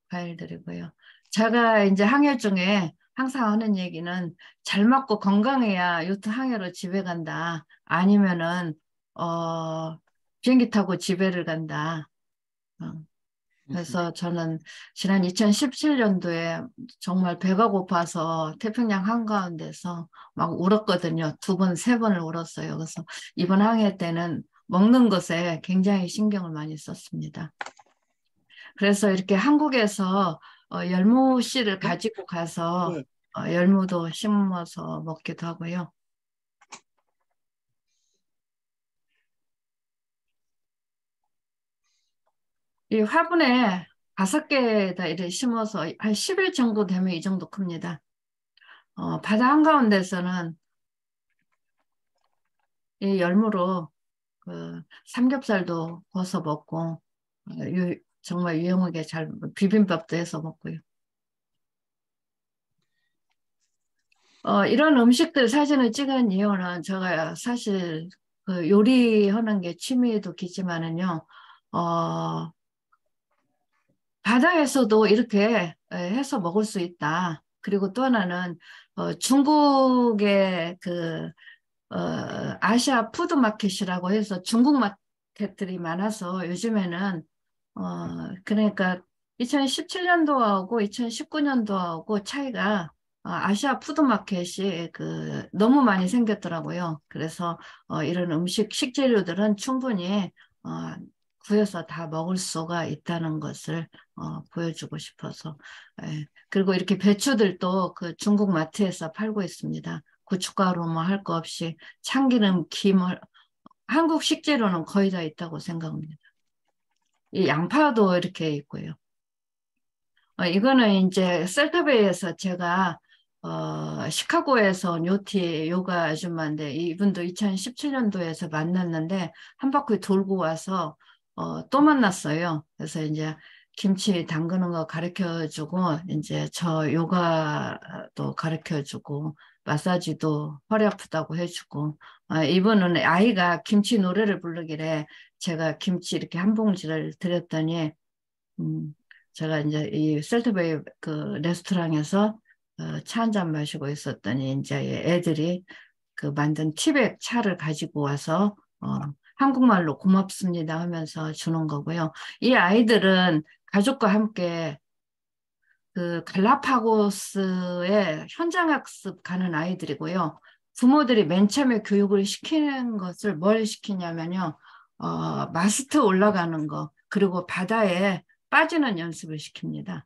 과일들이고요. 제가 이제 항해 중에 항상 하는 얘기는 잘 먹고 건강해야 요트 항해로 집에 간다. 아니면은 비행기 타고 집에를 간다. 그래서 저는 지난 2017년도에 정말 배가 고파서 태평양 한가운데서 막 울었거든요. 2번, 3번을 울었어요. 그래서 이번 항해 때는 먹는 것에 굉장히 신경을 많이 썼습니다. 그래서 이렇게 한국에서 열무 씨를 가지고 가서 열무도 심어서 먹기도 하고요. 이 화분에 5개에다 이렇게 심어서 한 10일 정도 되면 이 정도 큽니다. 바다 한가운데서는 이 열무로 그 삼겹살도 구워서 먹고 정말 유용하게 잘 비빔밥도 해서 먹고요. 이런 음식들 사진을 찍은 이유는 제가 사실 그 요리하는 게 취미도 깊지만은요. 바다에서도 이렇게 해서 먹을 수 있다. 그리고 또 하나는 중국의 그 아시아 푸드마켓이라고 해서 중국 마켓들이 많아서 요즘에는 그러니까 2017년도하고 2019년도하고 차이가 아시아 푸드마켓이 그 너무 많이 생겼더라고요. 그래서 이런 식재료들은 충분히 구해서 다 먹을 수가 있다는 것을 보여주고 싶어서. 그리고 이렇게 배추들도 그 중국 마트에서 팔고 있습니다. 고춧가루 뭐 할 거 없이 참기름, 김, 한국 식재료는 거의 다 있다고 생각합니다. 이 양파도 이렇게 있고요. 이거는 이제 셀터베이에서 제가 시카고에서 온 요티 요가 아줌마인데 이분도 2017년도에서 만났는데 한 바퀴 돌고 와서 또 만났어요. 그래서 이제 김치 담그는 거 가르쳐 주고 이제 저 요가도 가르쳐 주고 마사지도 허리 아프다고 해주고 이분은 아이가 김치 노래를 부르길래 제가 김치 이렇게 한 봉지를 드렸더니 제가 이제 이 셀트베이 그 레스토랑에서 차 한 잔 마시고 있었더니 이제 애들이 그 만든 티백 차를 가지고 와서 한국말로 고맙습니다 하면서 주는 거고요. 이 아이들은 가족과 함께 그 갈라파고스에 현장학습 가는 아이들이고요. 부모들이 맨 처음에 교육을 시키는 것을 뭘 시키냐면요. 마스트 올라가는 거, 그리고 바다에 빠지는 연습을 시킵니다.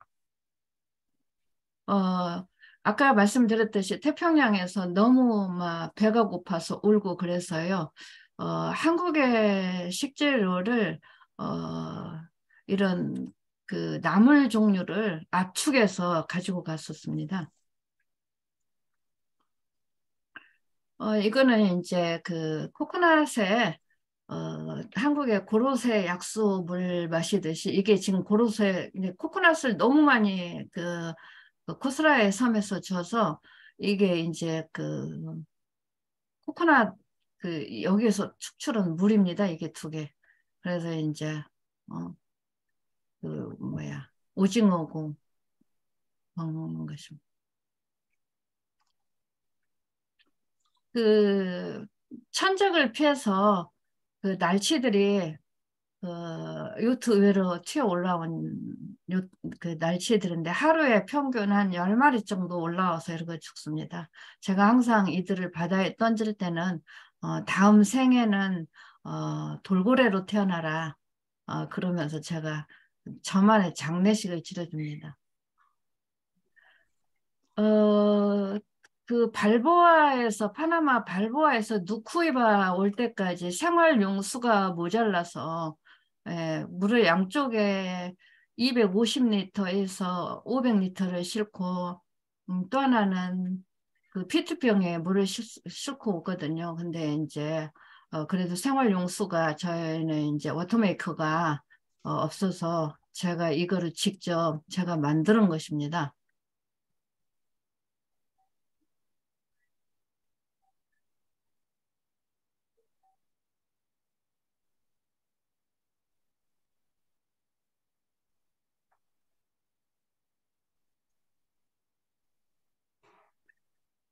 아까 말씀드렸듯이 태평양에서 너무 막 배가 고파서 울고 그래서요. 한국의 식재료를 이런 그 나물 종류를 압축해서 가지고 갔었습니다. 이거는 이제 그 코코넛에 한국의 고로쇠 약수물 마시듯이 이게 지금 고로쇠 코코넛을 너무 많이 그 코스라의 섬에서 줘서 이게 이제 그 코코넛 그 여기에서 축출한 물입니다. 이게 2개. 그래서 이제 그 뭐야 오징어고 먹는 것입니다. 그 천적을 피해서 그 날치들이 요트 위로 튀어 올라온 그 날치들인데 하루에 평균 한 10마리 정도 올라와서 이렇게 죽습니다. 제가 항상 이들을 바다에 던질 때는 다음 생에는 돌고래로 태어나라 그러면서 제가 저만의 장례식을 치러줍니다. 그 발보아에서 파나마 발보아에서 누쿠이바 올 때까지 생활 용수가 모자라서 물을 양쪽에 250리터에서 500리터를 싣고 또 하나는 그 피트병에 물을 싣고 오거든요. 근데 이제 그래도 생활 용수가 저희는 이제 워터메이커가 없어서 제가 이거를 직접 제가 만드는 것입니다.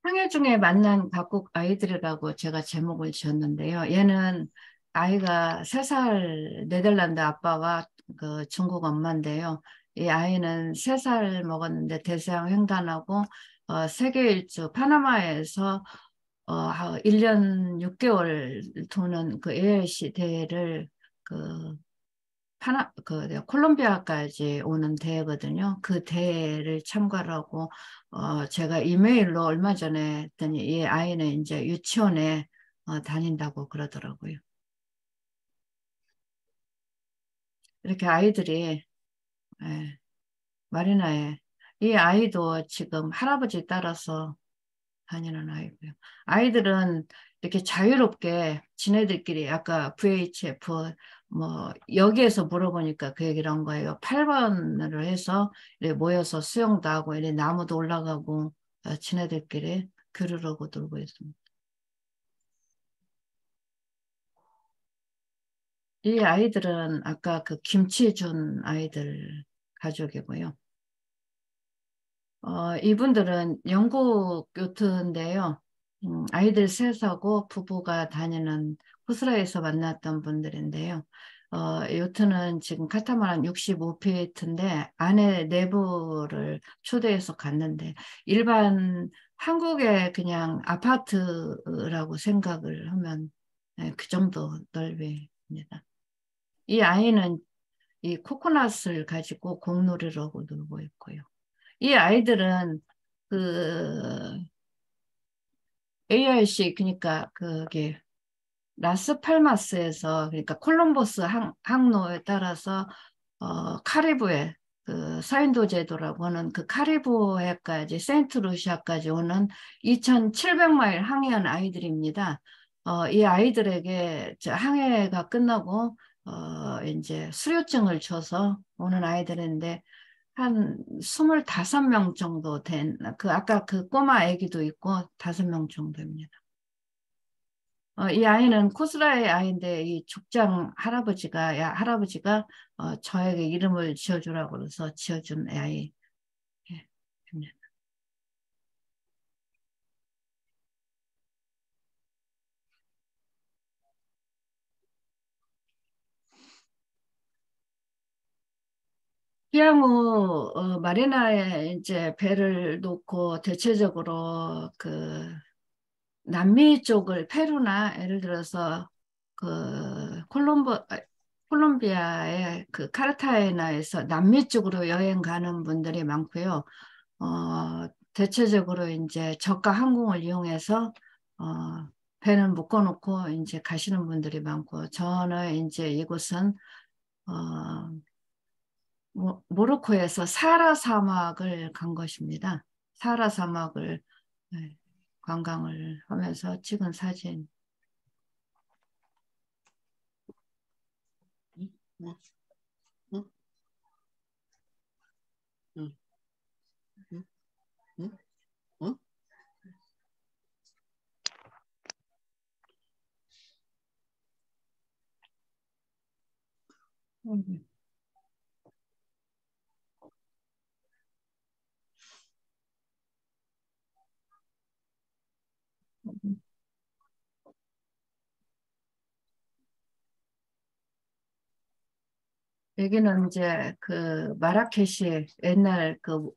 항해 중에 만난 각국 아이들이라고 제가 제목을 지었는데요. 얘는 아이가 3살 네덜란드 아빠와 그 중국 엄마인데요. 이 아이는 3살 먹었는데 대서양 횡단하고 세계 일주 파나마에서 1년 6개월 도는 그 AIC 대회를 그 콜롬비아까지 오는 대회거든요. 그 대회를 참가를 하고, 제가 이메일로 얼마 전에 했더니 이 아이는 이제 유치원에 다닌다고 그러더라고요. 이렇게 아이들이, 예, 마리나에, 이 아이도 지금 할아버지 따라서 다니는 아이고요. 아이들은 이렇게 자유롭게 지네들끼리 아까 VHF 뭐 여기에서 물어보니까 그 얘기를 한 거예요. 8번을 해서 이렇게 모여서 수영도 하고 이렇게 나무도 올라가고 지네들끼리 그러고 놀고 있습니다. 이 아이들은 아까 그 김치 준 아이들 가족이고요. 이분들은 영국 요트인데요. 아이들 셋하고 부부가 다니는 호스라에서 만났던 분들인데요. 요트는 지금 카타마란 65피트인데 안에 내부를 초대해서 갔는데 일반 한국의 그냥 아파트라고 생각을 하면 그 정도 넓이입니다. 이 아이는 이 코코넛을 가지고 공놀이를 하고 놀고 있고요. 이 아이들은 그 ARC 그러니까 그게 라스팔마스에서 그러니까 콜럼버스 항로에 따라서 카리브해 그 서인도 제도라고 하는 그 카리브해까지 세인트루시아까지 오는 2,700마일 항해한 아이들입니다. 이 아이들에게 항해가 끝나고 이제 수료증을 줘서 오는 아이들인데 한 25명 정도 된, 아까 그 꼬마 애기도 있고 5명 정도입니다. 이 아이는 코스라의 아이인데 이 족장 할아버지가 저에게 이름을 지어주라고 해서 지어준 아이입니다. 향후 마리나에 이제 배를 놓고 대체적으로 그 남미 쪽을 페루나 예를 들어서 그 콜롬비아의 그 카르타헤나에서 남미 쪽으로 여행 가는 분들이 많고요. 대체적으로 이제 저가 항공을 이용해서 배는 묶어놓고 이제 가시는 분들이 많고 저는 이제 이곳은 모로코에서 사하라 사막을 간 것입니다. 사하라 사막을 네, 관광을 하면서 찍은 사진. 응? 응? 응? 응? 응? 응? 응. 여기는 이제 그 마라케시 옛날 그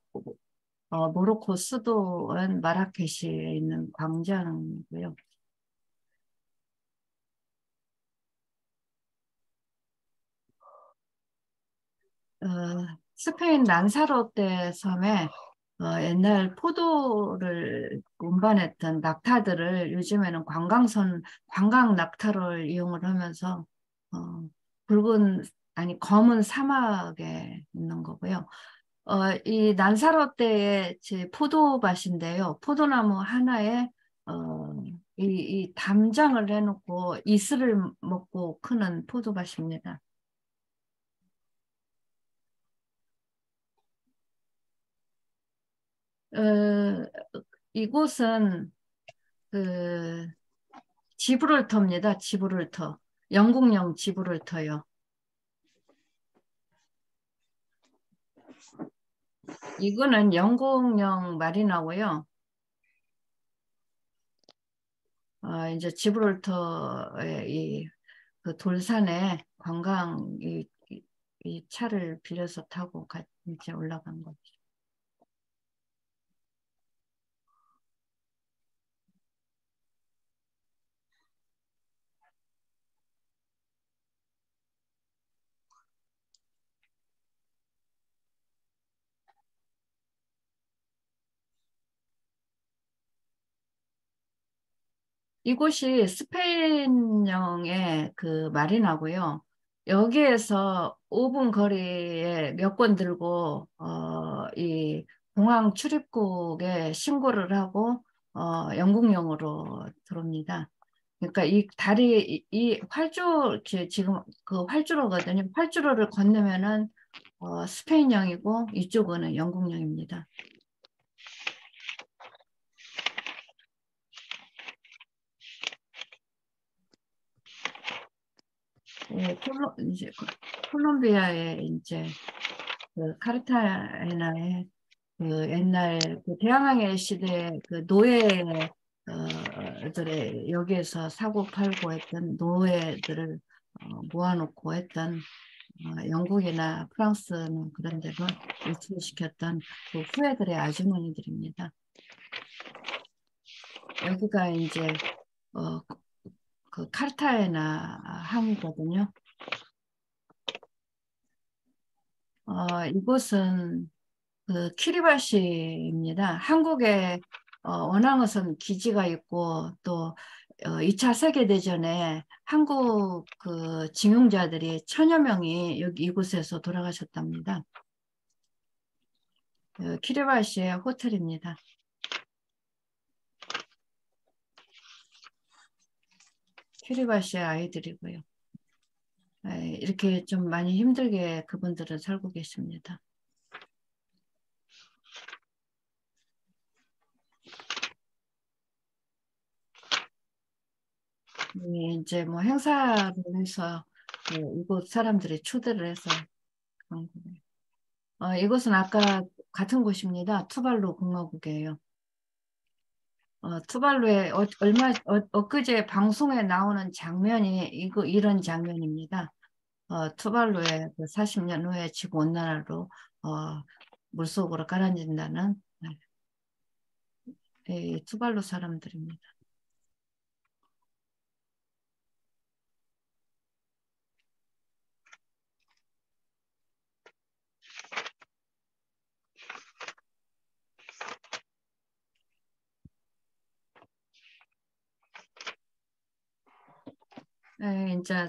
모로코 수도인 마라케시에 있는 광장이고요. 스페인 란사로테 섬에 옛날 포도를 운반했던 낙타들을 요즘에는 관광 낙타를 이용을 하면서 어, 붉은, 아니, 검은 사막에 있는 거고요. 이 난사로떼의 포도밭인데요. 포도나무 하나에 이 담장을 해놓고 이슬을 먹고 크는 포도밭입니다. 이곳은 그 지브롤터입니다. 지브롤터. 영국령 지브롤터요. 이거는 영국령 마리나고요. 이제 지브롤터의 그 돌산에 관광 이 차를 빌려서 타고 이제 올라간 거죠. 이곳이 스페인령의 그 마리나고요. 여기에서 5분 거리에 몇 권 들고 이 공항 출입국에 신고를 하고 영국령으로 들어옵니다. 그러니까 이 다리 이 활주 지금 그 활주로거든요. 활주로를 건너면은 스페인령이고 이쪽은 영국령입니다. 예, 콜롬비아의 이제 그 카르타헤나의 그 옛날 그 대항해 시대 그 노예들의 여기에서 사고 팔고 했던 노예들을 모아놓고 했던 영국이나 프랑스는 그런 데로 유출시켰던 그 후예들의 아주머니들입니다. 여기가 이제 그 카르타헤나 항이거든요. 이곳은 그 키리바시입니다. 한국에 원앙어선 기지가 있고 또 2차 세계대전에 한국 그 징용자들이 1000여 명이 여기 이곳에서 돌아가셨답니다. 키리바시의 호텔입니다. 키리바시의 아이들이고요. 이렇게 좀 많이 힘들게 그분들은 살고 계십니다. 이제 뭐 행사를 해서 이곳 사람들이 초대를 해서 그런 거예요. 이곳은 아까 같은 곳입니다. 투발루 공화국이에요. 투발루에 엊그제 방송에 나오는 장면이 이런 장면입니다. 투발루에 40년 후에 지구 온난화로 물속으로 가라앉는다는 투발루 사람들입니다. 이제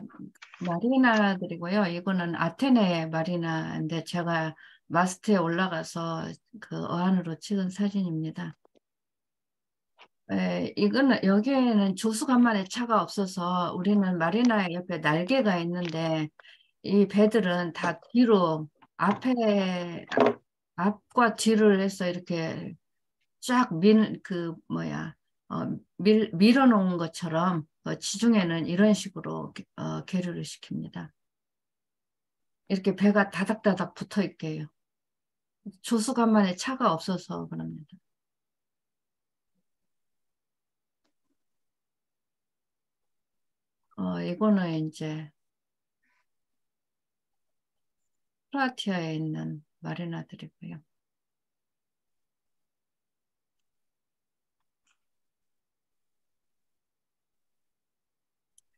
마리나들이고요. 이거는 아테네 마리나인데 제가 마스트에 올라가서 그 어안으로 찍은 사진입니다. 이거는 여기에는 조수간만에 차가 없어서 우리는 마리나 옆에 날개가 있는데 이 배들은 다 뒤로 앞과 뒤를 해서 이렇게 쫙 밀어놓은 것처럼 지중해는 이런 식으로 계류를 시킵니다. 이렇게 배가 다닥다닥 붙어 있게요. 조수간만에 차가 없어서 그럽니다. 이거는 이제 크로아티아에 있는 마리나들이고요.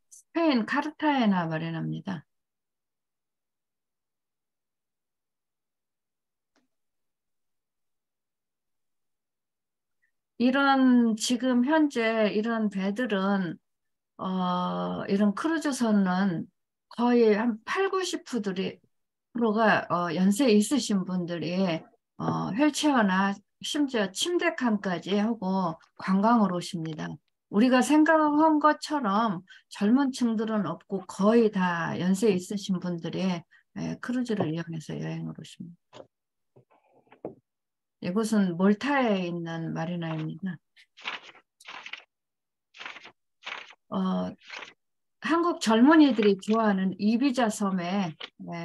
스페인 카르타헤나 마리나입니다. 지금 현재 이런 배들은 이런 크루즈선은 거의 한 80~90%가 연세 있으신 분들이 휠체어나 심지어 침대칸까지 하고 관광으로 오십니다. 우리가 생각한 것처럼 젊은 층들은 없고 거의 다 연세 있으신 분들이 크루즈를 이용해서 여행을 오십니다. 이곳은 몰타에 있는 마리나입니다. 한국 젊은이들이 좋아하는 이비자 섬에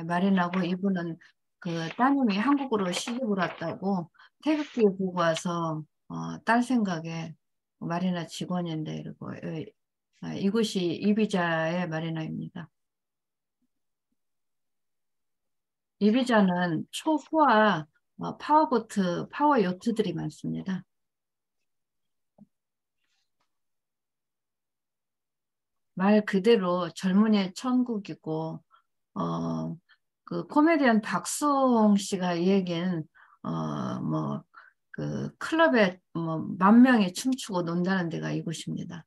마리나고 이분은 그 따님이 한국으로 시집을 왔다고 태극기 보고 와서 딸 생각에 마리나 직원인데, 그리고 이곳이 이비자의 마리나입니다. 이비자는 초호화 파워보트, 파워 요트들이 많습니다. 말 그대로 젊은이의 천국이고, 그 코미디언 박수홍 씨가 얘기한 그 클럽에 뭐 10,000명이 춤추고 논다는 데가 이곳입니다.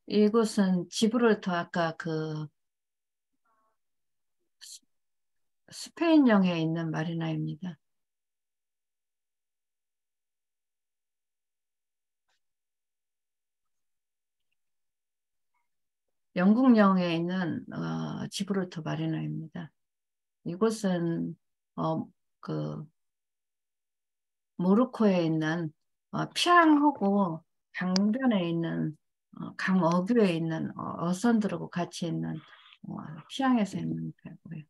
이곳은 지브롤터, 아까 그 스페인령에 있는 마리나입니다. 영국령에 있는 지브롤터 마리나입니다. 이곳은 그 모로코에 있는 피앙하고 강변에 있는 강어귀에 있는 어선들하고 같이 있는 피앙에서 있는 배고요.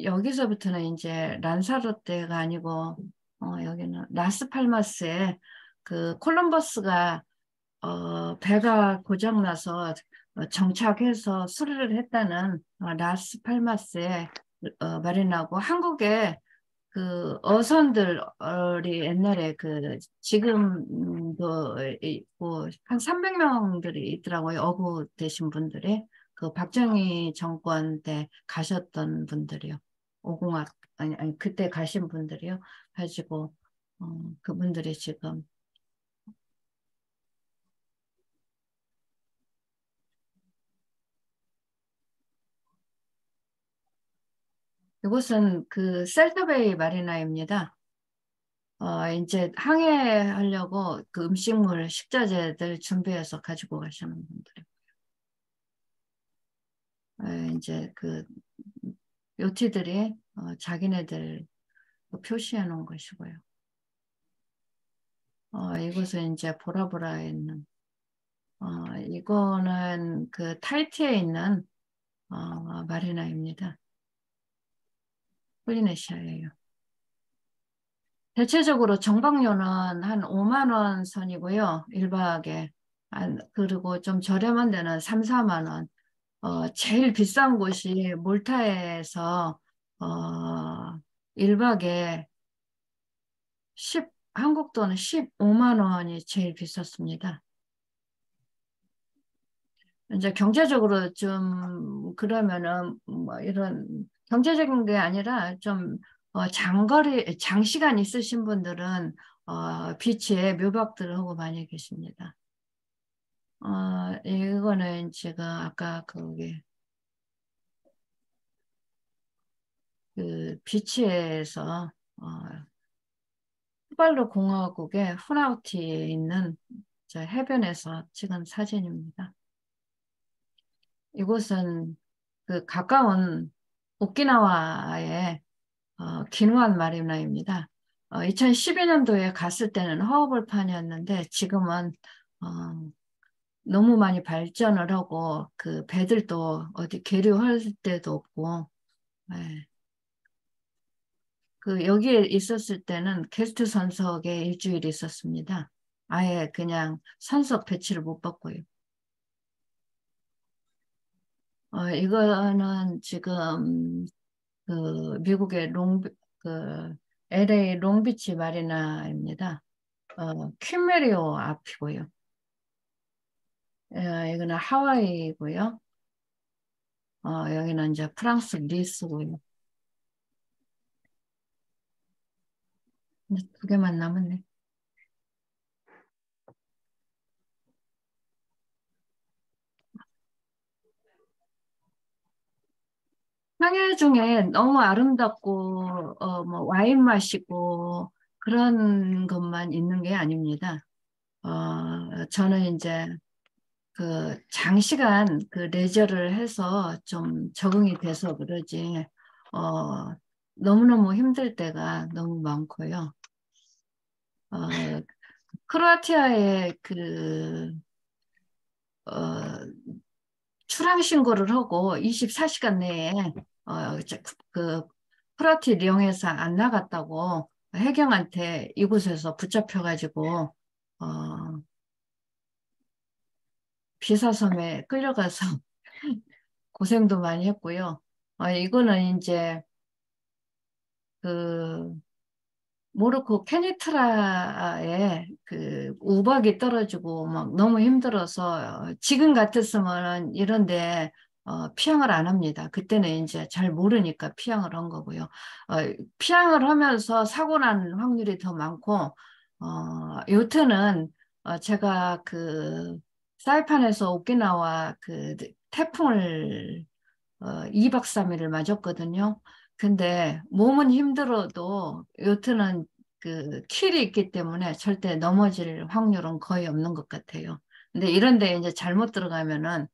여기서부터는 이제 란사로테가 아니고 여기는 라스팔마스에 그 콜럼버스가 배가 고장나서 정착해서 수리를 했다는 라스팔마스의 마리나고, 한국에 그 어선들이 옛날에 그 지금도 있고 한 300명들이 있더라고요. 어부되신 분들이. 그 박정희 정권 때 가셨던 분들이요. 오공학 아니 그때 가신 분들이요. 가지고 그분들이 지금 이곳은 그 셀터베이 마리나입니다. 이제 항해하려고 그 음식물, 식자재들 준비해서 가지고 가시는 분들이. 이제 그 요티들이 자기네들 표시해 놓은 것이고요. 이곳은 이제 보라보라에 있는, 이거는 그 타이티에 있는 마리나입니다. 폴리네시아예요. 대체적으로 정박료는 한 5만 원 선이고요. 1박에. 그리고 좀 저렴한 데는 3, 4만 원. 제일 비싼 곳이 몰타에서 1박에 한국 돈은 15만 원이 제일 비쌌습니다. 이제 경제적으로 좀 그러면은 뭐 이런 경제적인 게 아니라 좀 장시간 있으신 분들은 비치에 묘박들을 하고 많이 계십니다. 이거는 제가 아까 그 비치에서 투발루 공화국의 후나우티에 있는 해변에서 찍은 사진입니다. 이곳은 그 가까운 오키나와의 기누안 마리나입니다. 2012년도에 갔을 때는 허허벌판이었는데 지금은 너무 많이 발전을 하고 그 배들도 어디 계류할 데도 없고, 네. 그 여기에 있었을 때는 게스트 선석에 일주일 있었습니다. 아예 그냥 선석 배치를 못 받고요. 이거는 지금 그 미국의 LA 롱비치 마리나입니다. 퀸메리오 앞이고요. 이거는 하와이고요. 여기는 이제 프랑스 니스고요. 2개만 남았네. 항해 중에 너무 아름답고 뭐 와인 마시고 그런 것만 있는 게 아닙니다. 저는 이제 그 장시간 그 레저를 해서 좀 적응이 돼서 그러지 너무너무 힘들 때가 너무 많고요. 크로아티아에 그 출항 신고를 하고 24시간 내에 그 프라티를 이용해서 안 나갔다고 해경한테 이곳에서 붙잡혀가지고 비사섬에 끌려가서 고생도 많이 했고요. 이거는 이제 그 모로코 케니트라에 그 우박이 떨어지고 막 너무 힘들어서 지금 같았으면 이런데 피항을 안 합니다. 그때는 이제 잘 모르니까 피항을 한 거고요. 피항을 하면서 사고 난 확률이 더 많고 요트는 제가 그 사이판에서 오키나와 그 태풍을 2박 3일을 맞았거든요. 근데 몸은 힘들어도 요트는 그 킬이 있기 때문에 절대 넘어질 확률은 거의 없는 것 같아요. 근데 이런데 이제 잘못 들어가면은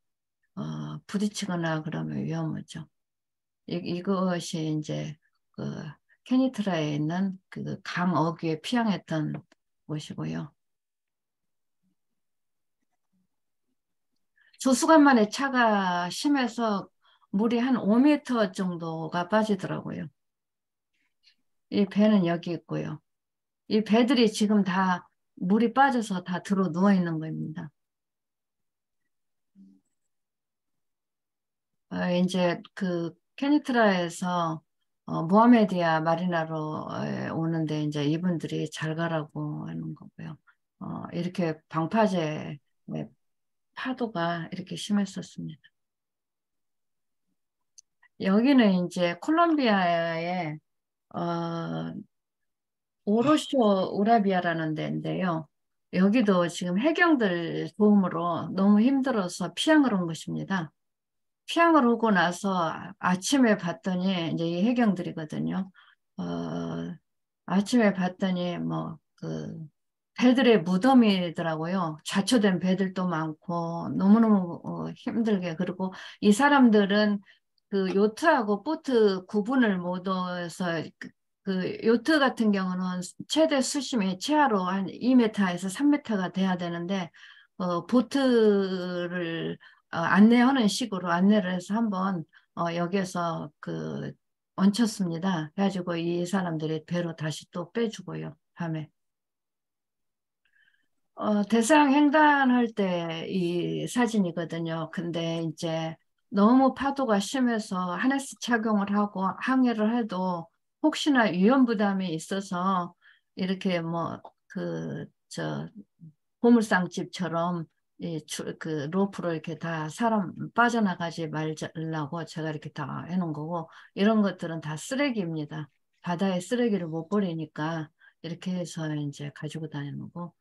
부딪히거나 그러면 위험하죠. 이것이 이제 그 케니트라에 있는 그 강 어귀에 피항했던 곳이고요. 조수간만에 차가 심해서 물이 한 5m 정도가 빠지더라고요. 이 배는 여기 있고요. 이 배들이 지금 다 물이 빠져서 다 들어 누워 있는 겁니다. 이제 그 케니트라에서 모하메디아 마리나로 오는데 이제 이분들이 잘 가라고 하는 거고요. 이렇게 방파제 파도가 이렇게 심했었습니다. 여기는 이제 콜롬비아의 오로쇼 우라비아라는 데인데요. 여기도 지금 해경들 도움으로 너무 힘들어서 피항을 온 것입니다. 피항을 오고 나서 아침에 봤더니 이제 이 해경들이거든요. 아침에 봤더니 뭐 그 배들의 무덤이더라고요. 좌초된 배들도 많고 너무너무 힘들게. 그리고 이 사람들은 그 요트하고 보트 구분을 못 해서 그 요트 같은 경우는 최대 수심이 최하로 한 2m에서 3m가 돼야 되는데 보트를 안내하는 식으로 안내를 해서 한번 여기에서 그 얹혔습니다. 그래가지고 이 사람들이 배로 다시 또 빼주고요. 밤에. 대서양 횡단할 때 이 사진이거든요. 근데 이제 너무 파도가 심해서 하네스 착용을 하고 항해를 해도 혹시나 위험 부담이 있어서 이렇게 뭐 보물상집처럼 그 로프로 이렇게 다 사람 빠져나가지 말라고 제가 이렇게 다 해놓은 거고 이런 것들은 다 쓰레기입니다. 바다에 쓰레기를 못 버리니까 이렇게 해서 이제 가지고 다니는 거.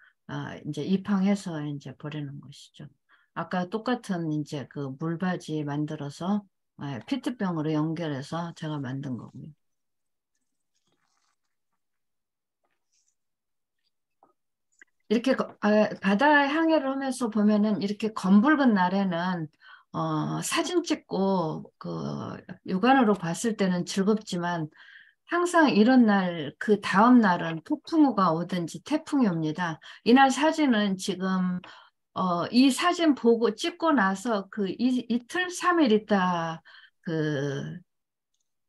이제 입항해서 이제 버리는 것이죠. 아까 똑같은 이제 그 물바지 만들어서 페트병으로 연결해서 제가 만든 거고요. 이렇게 바다에 항해를 하면서 보면은 이렇게 검붉은 날에는 사진 찍고 그 육안으로 봤을 때는 즐겁지만 항상 이런 날, 그 다음 날은 폭풍우가 오든지 태풍이 옵니다. 이날 사진은 지금, 이 사진 보고 찍고 나서 그 이틀, 3일 있다 그,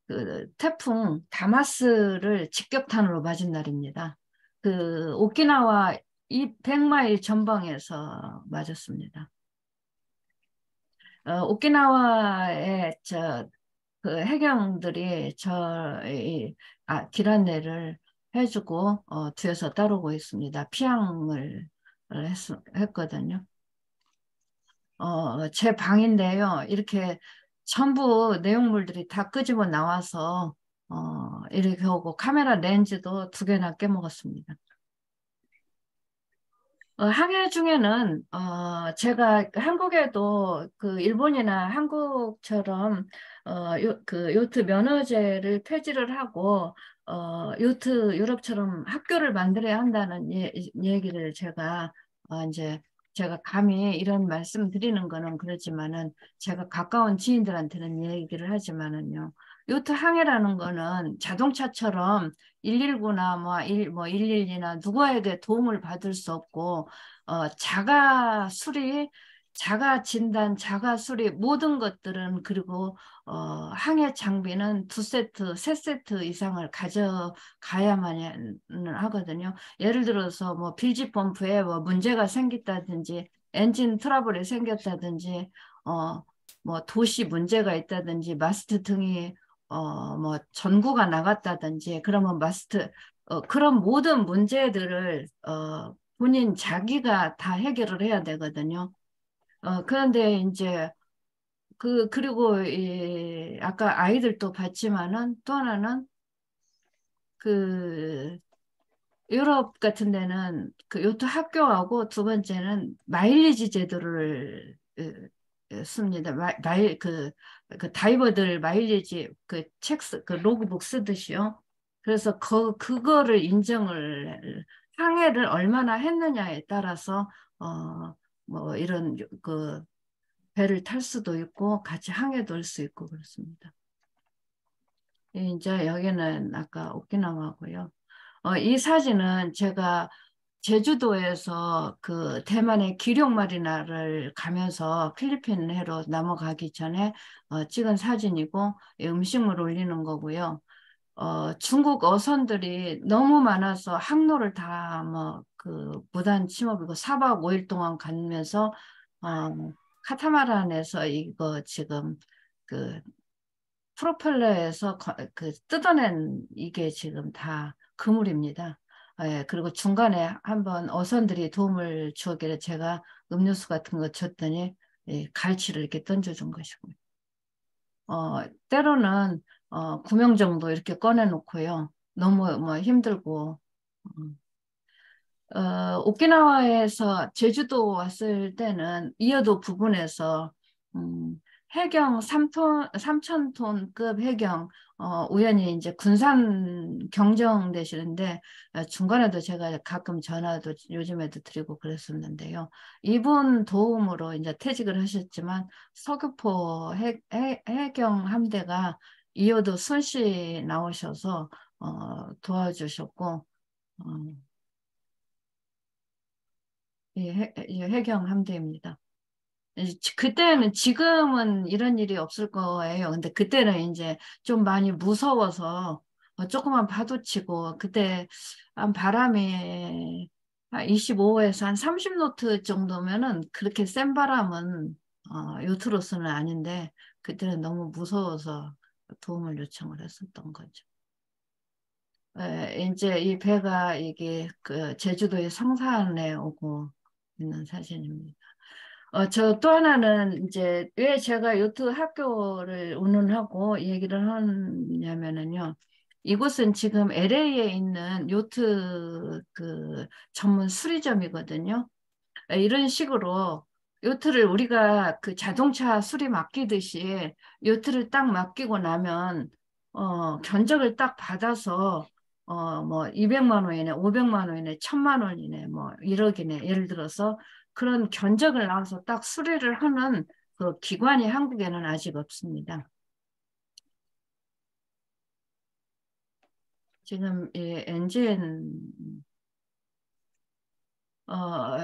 그 태풍 다마스를 직격탄으로 맞은 날입니다. 그 오키나와 100마일 전방에서 맞았습니다. 오키나와의 그 해경들이 길 안내를 해주고 뒤에서 따르고 있습니다. 피항을 했거든요. 제 방인데요. 이렇게 전부 내용물들이 다 끄집어 나와서 이렇게 오고 카메라 렌즈도 2개나 깨먹었습니다. 항해 중에는 제가 한국에도 그 일본이나 한국처럼 그 요트 면허제를 폐지를 하고 요트 유럽처럼 학교를 만들어야 한다는 얘기를 제가 이제 제가 감히 이런 말씀 드리는 거는 그렇지만은 제가 가까운 지인들한테는 얘기를 하지만은요. 요트 항해라는 거는 자동차처럼 119나 뭐 112나 누구에게 도움을 받을 수 없고 자가 수리 자가 진단, 자가 수리 모든 것들은 그리고 항해 장비는 2세트, 3세트 이상을 가져가야만 하거든요. 예를 들어서 뭐 빌지 펌프에 뭐 문제가 생겼다든지 엔진 트러블이 생겼다든지 뭐 도시 문제가 있다든지 마스트 등이 뭐 전구가 나갔다든지 그러면 그런 모든 문제들을 본인 자기가 다 해결을 해야 되거든요. 그런데 이제 그리고 아까 아이들도 봤지만은 또 하나는 그 유럽 같은 데는 그 요트 학교하고 두 번째는 마일리지 제도를 씁니다. 그 다이버들 마일리지 그 로그북 쓰듯이요. 그래서 그거를 항해를 얼마나 했느냐에 따라서 뭐 이런 그 배를 탈 수도 있고 같이 항해도 할 수 있고 그렇습니다. 이제 여기는 아까 오키나와고요. 이 사진은 제가 제주도에서 그 대만의 기룡마리나를 가면서 필리핀 해로 넘어가기 전에 찍은 사진이고 음식물 올리는 거고요. 중국 어선들이 너무 많아서 항로를 다 뭐 그 무단 침입이고 4박 5일 동안 가면서 카타마란에서 이거 지금 그 프로펠러에서 그 뜯어낸 이게 지금 다 그물입니다. 예, 그리고 중간에 한번 어선들이 도움을 주었길래 제가 음료수 같은 거 줬더니 갈치를 이렇게 던져준 것이고요. 때로는 9명 정도 이렇게 꺼내놓고요. 너무 뭐 힘들고 오키나와에서 제주도 왔을 때는 이어도 부근에서 해경 3,000톤급 해경 우연히 이제 군산 경정되시는데 중간에도 제가 가끔 전화도 요즘에도 드리고 그랬었는데요. 이분 도움으로 이제 퇴직을 하셨지만 서귀포 해경 함대가 이어도 순시 나오셔서 도와주셨고 해경 함대입니다. 그때는 지금은 이런 일이 없을 거예요. 근데 그때는 이제 좀 많이 무서워서 조그만 파도 치고 그때 한 바람이 25에서 한 30노트 정도면은 그렇게 센 바람은 요트로스는 아닌데 그때는 너무 무서워서 도움을 요청을 했었던 거죠. 이제 이 배가 이게 그 제주도의 성산에 오고 있는 사진입니다. 저 또 하나는 이제 왜 제가 요트 학교를 운운하고 얘기를 하냐면은요. 이곳은 지금 LA에 있는 요트 그 전문 수리점이거든요. 이런 식으로 요트를 우리가 그 자동차 수리 맡기듯이 요트를 딱 맡기고 나면 견적을 딱 받아서 뭐 200만 원이네, 500만 원이네, 1000만 원이네, 뭐 1억이네 예를 들어서 그런 견적을 나와서 딱 수리를 하는 그 기관이 한국에는 아직 없습니다. 지금 이 엔진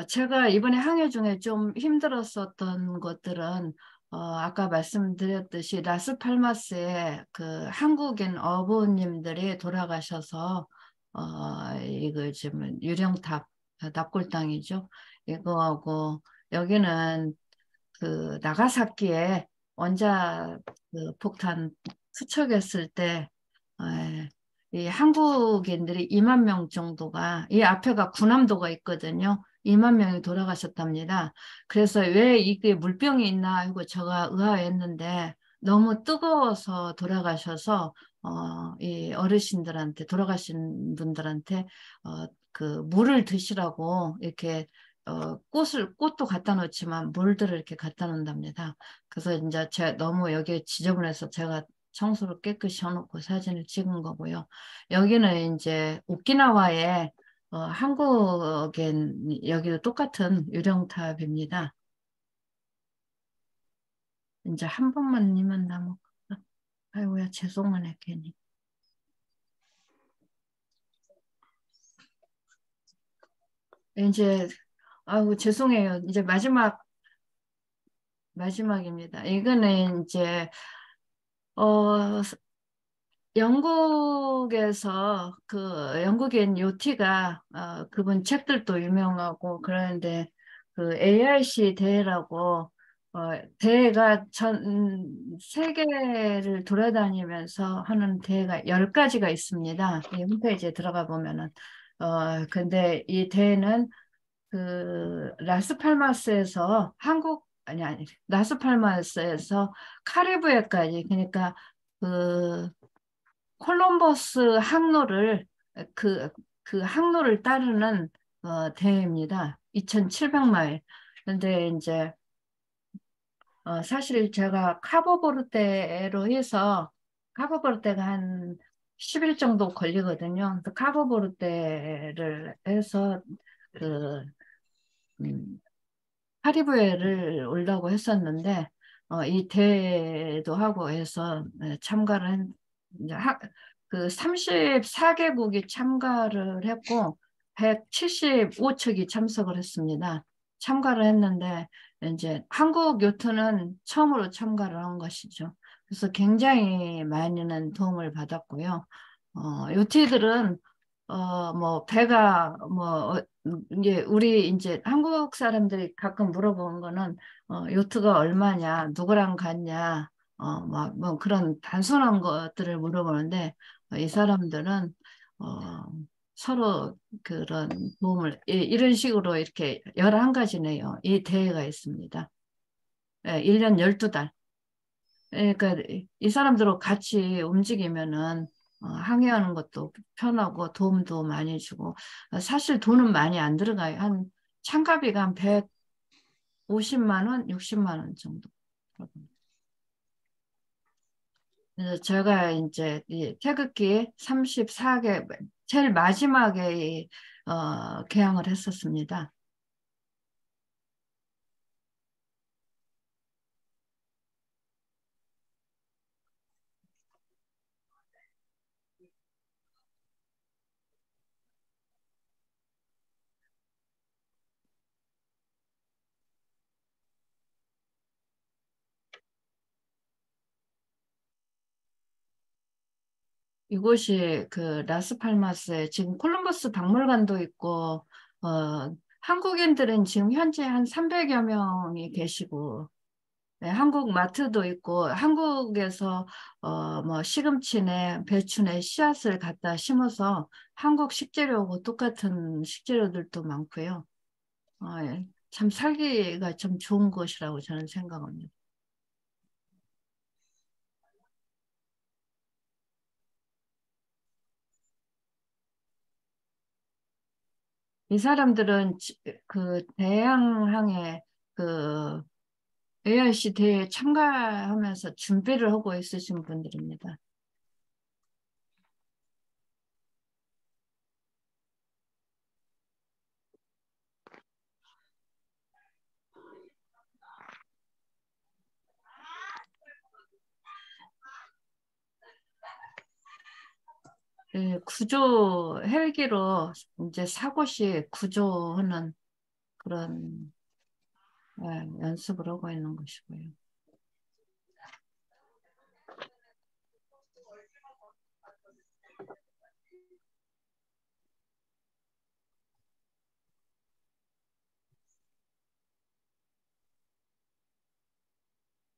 제가 이번에 항해 중에 좀 힘들었었던 것들은 아까 말씀드렸듯이 라스팔마스에 그 한국인 어부님들이 돌아가셔서 이거 지금 유령탑 납골당이죠. 이거하고 여기는 그 나가사키에 원자 그 폭탄 투척했을 때 이 한국인들이 2만 명 정도가 이 앞에가 군함도가 있거든요. 2만 명이 돌아가셨답니다. 그래서 왜 이게 물병이 있나 하고 제가 의아했는데 너무 뜨거워서 돌아가셔서 이 어르신들한테 돌아가신 분들한테 그 물을 드시라고 이렇게 꽃도 갖다 놓지만 물들을 이렇게 갖다 놓는답니다. 그래서 이제 너무 여기 지저분해서 제가 청소를 깨끗이 해놓고 사진을 찍은 거고요. 여기는 이제 오키나와의 한국엔 여기도 똑같은 유령탑입니다. 이제 한 번만이면 남을까? 아이고야 죄송하네 괜히. 이제 아이고 죄송해요. 이제 마지막 마지막입니다. 이거는 이제 영국에서 그 영국인 요티가 그분 책들도 유명하고 그러는데 그 ARC 대회라고 대회가 전 세계를 돌아다니면서 하는 대회가 10가지가 있습니다. 이 홈페이지에 들어가 보면은 근데 이 대회는 그 라스팔마스에서 아니 라스팔마스에서 카리브해까지 그러니까 그 콜럼버스 항로를 그, 그 항로를 따르는 대회입니다. 2,700마일. 근데 이제 사실 제가 카보보르테로 해서 카보보르테가 한 10일 정도 걸리거든요. 그래서 카보보르테를 해서 그 음, 카리브해를 오려고 했었는데 이 대회도 하고 해서 참가를 이제 그 34개국이 참가를 했고 175척이 참석을 했습니다. 참가를 했는데 이제 한국 요트는 처음으로 참가를 한 것이죠. 그래서 굉장히 많이는 도움을 받았고요. 요트들은 뭐 배가 뭐 이제 우리 이제 한국 사람들이 가끔 물어보는 거는 요트가 얼마냐, 누구랑 갔냐, 뭐 그런 단순한 것들을 물어보는데 이 사람들은 서로 그런 도움을 이런 식으로 이렇게 11가지네요. 이 대회가 있습니다. 예, 1년 12달. 그러니까 이 사람들하고 같이 움직이면은 항해하는 것도 편하고 도움도 많이 주고 사실 돈은 많이 안 들어가요. 한 참가비가 한 150만 원, 60만 원 정도. 그래서 제가 이제 이 태극기 34개 제일 마지막에 개항을 했었습니다. 이곳이 그 라스팔마스에 지금 콜럼버스 박물관도 있고 한국인들은 지금 현재 한 300여 명이 계시고 네, 한국 마트도 있고 한국에서 뭐 시금치네 배추네 씨앗을 갖다 심어서 한국 식재료하고 똑같은 식재료들도 많고요. 예, 참 살기가 좀 좋은 곳이라고 저는 생각합니다. 이 사람들은 그 대양항에 그 ARC 대회에 참가하면서 준비를 하고 있으신 분들입니다. 구조 헬기로 이제 사고 시 구조하는 그런 연습을 하고 있는 것이고요.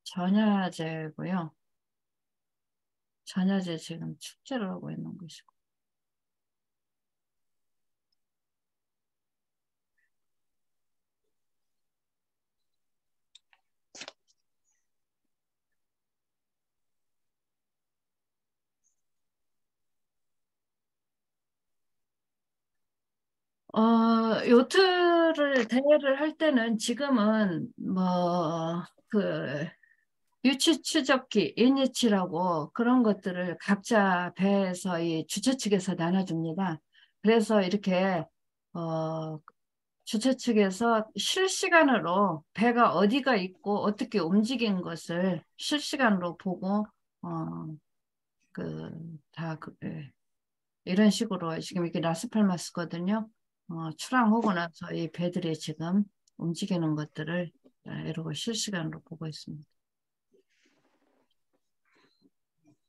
전야제고요. 전야제 지금 축제를 하고 있는 것이고. 요트를 대회를 할 때는 지금은 뭐 그 유치 추적기, 인이치라고 그런 것들을 각자 배에서 이 주최 측에서 나눠줍니다. 그래서 이렇게 주최 측에서 실시간으로 배가 어디가 있고 어떻게 움직인 것을 실시간으로 보고 이런 식으로 지금 이게 라스팔마스거든요. 출항하고 나서 이 배들이 지금 움직이는 것들을 이러고 실시간으로 보고 있습니다.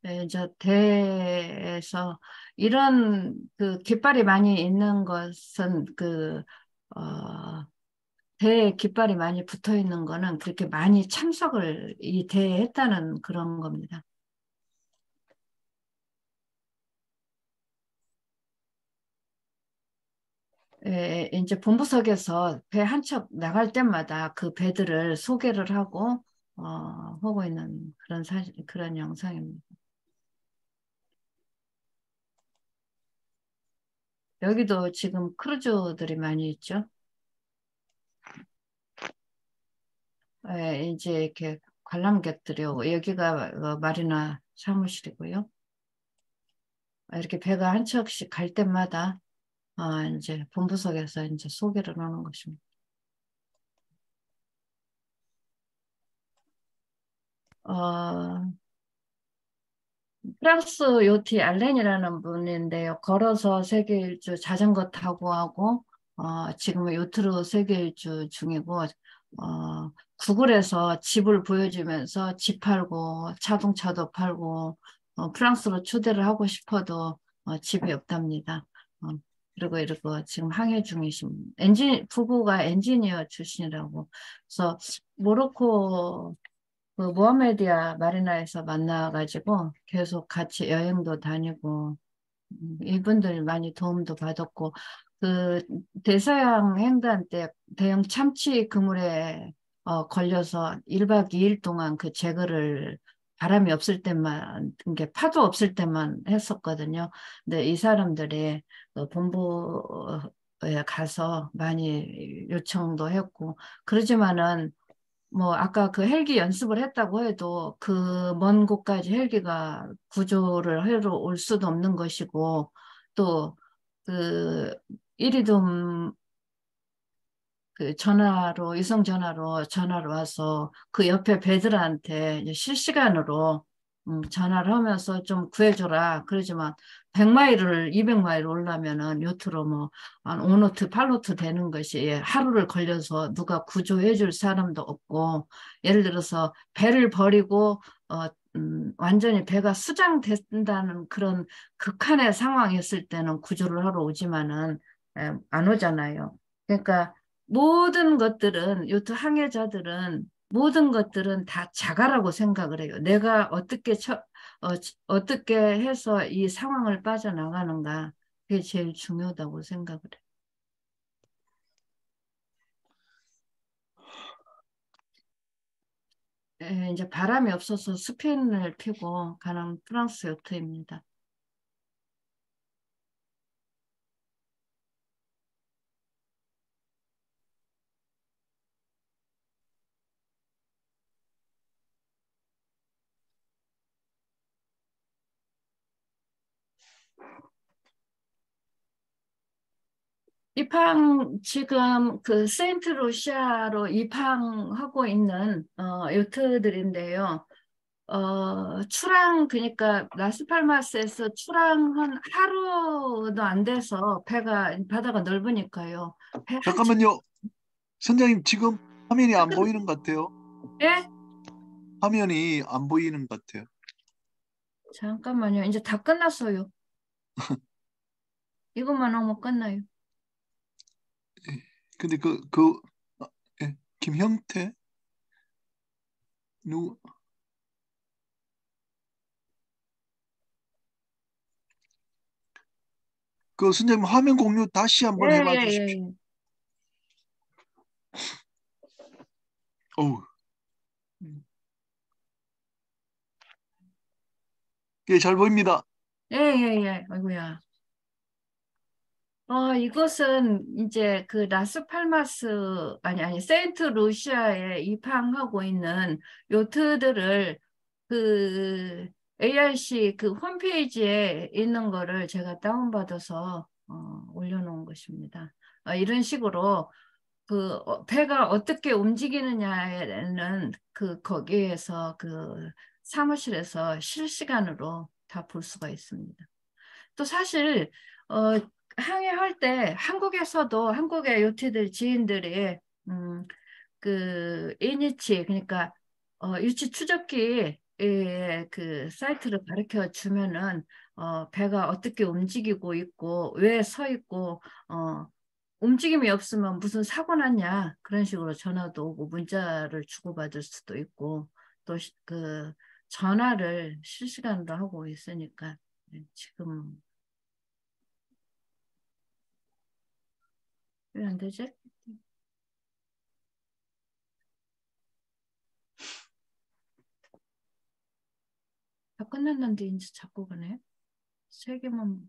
네, 이제 대에서 이런 그 깃발이 많이 있는 것은 대에 깃발이 많이 붙어 있는 거는 그렇게 많이 참석을 이 대에 했다는 그런 겁니다. 이제 본부석에서 배 한 척 나갈 때마다 그 배들을 소개를 하고 하고 있는 그런 영상입니다. 여기도 지금 크루즈들이 많이 있죠. 이제 이렇게 관람객들이 오고 여기가 마리나 사무실이고요. 이렇게 배가 한 척씩 갈 때마다 이제 본부석에서 이제 소개를 하는 것입니다. 프랑스 요티 알렌이라는 분인데요. 걸어서 세계 일주 자전거 타고 하고 지금은 요트로 세계 일주 중이고 구글에서 집을 보여주면서 집 팔고 자동차도 팔고 프랑스로 초대를 하고 싶어도 집이 없답니다. 그리고 지금 항해 중이신 부부가 엔지니어 출신이라고. 그래서 모로코 그 모하메디아 마리나에서 만나가지고 계속 같이 여행도 다니고 이분들 많이 도움도 받았고 그 대서양 횡단 때 대형 참치 그물에 걸려서 1박 2일 동안 그 제거를 바람이 없을 때만 이게 파도 없을 때만 했었거든요. 근데 이 사람들이 본부에 가서 많이 요청도 했고 그러지만은 뭐 아까 그 헬기 연습을 했다고 해도 그 먼 곳까지 헬기가 구조를 하러 올 수도 없는 것이고 또 그 이리듐 그 위성 전화로 와서 그 옆에 배들한테 이제 실시간으로 전화를 하면서 좀 구해줘라. 그러지만 100마일을 200마일 올라면은 요트로 뭐 한 5노트, 8노트 되는 것이 하루를 걸려서 누가 구조해줄 사람도 없고 예를 들어서 배를 버리고 완전히 배가 수장된다는 그런 극한의 상황이었을 때는 구조를 하러 오지만은 안 오잖아요. 그러니까 모든 것들은 요트 항해자들은 모든 것들은 다 자가라고 생각을 해요. 내가 어떻게 해서 이 상황을 빠져나가는가 그게 제일 중요하다고 생각을 해요. 이제 바람이 없어서 스핀을 피고 가는 프랑스 요트입니다. 지금 그 세인트루시아로 입항하고 있는 요트들인데요. 그러니까 라스팔마스에서 출항한 하루도 안 돼서 바다가 넓으니까요. 잠깐만요. 선장님 지금 화면이 안 보이는 것 같아요. 예? 화면이 안 보이는 것 같아요. 잠깐만요. 이제 다 끝났어요. 이것만 하면 끝나요. 근데 김형태 누 선생님 화면 공유 다시 한번 해봐 주십시오. 예. 어우. 예, 잘 보입니다. 예. 아이고야. 이것은 이제 그 라스팔마스, 아니, 세인트 루시아에 입항하고 있는 요트들을 그 ARC 그 홈페이지에 있는 거를 제가 다운받아서 올려놓은 것입니다. 이런 식으로 배가 어떻게 움직이느냐에는 거기에서 그 사무실에서 실시간으로 다 볼 수가 있습니다. 또 사실 항해할 때 한국의 요트들 지인들이 그 A니치 그러니까 유치 추적기 그 사이트를 가르쳐 주면은 배가 어떻게 움직이고 있고 왜 서 있고 움직임이 없으면 무슨 사고 났냐 그런 식으로 전화도 오고 문자를 주고받을 수도 있고 또 그 전화를 실시간으로 하고 있으니까 지금 왜 안 되지? 다 끝났는데 이제 자꾸 그네. 세 개만.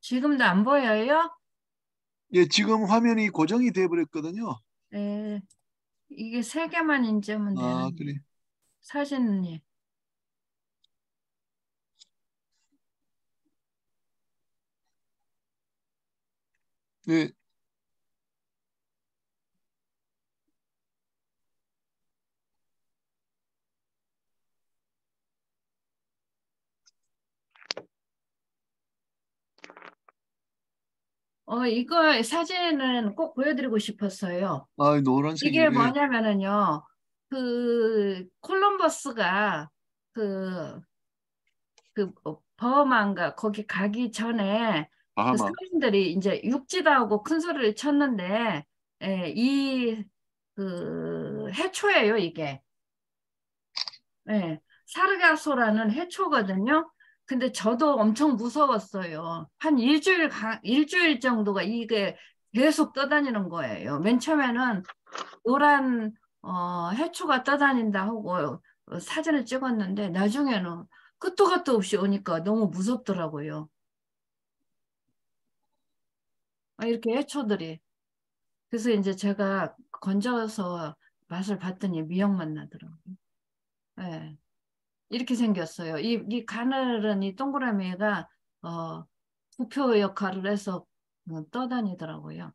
지금도 안 보여요? 예, 지금 화면이 고정이 돼 버렸거든요. 네. 이게 세 개만 인증하면 아, 되는데. 그래. 사진이. 네. 이거 사진은 꼭 보여드리고 싶었어요. 아, 노란색이. 이게 예. 뭐냐면은요. 그 콜럼버스가 그 버만가 거기 가기 전에 그 바하마. 사람들이 이제 육지도 하고 큰 소리를 쳤는데 이 그 해초예요 이게. 사르가소라는 해초거든요. 근데 저도 엄청 무서웠어요. 한 일주일 정도가 이게 계속 떠다니는 거예요. 맨 처음에는 노란 해초가 떠다닌다 하고 사진을 찍었는데 나중에는 끝도 끝도 없이 오니까 너무 무섭더라고요. 이렇게 해초들이. 그래서 이제 제가 건져서 맛을 봤더니 미역맛 나더라고요. 예. 이렇게 생겼어요. 이 가늘은 이 동그라미가 부표 역할을 해서 떠다니더라고요.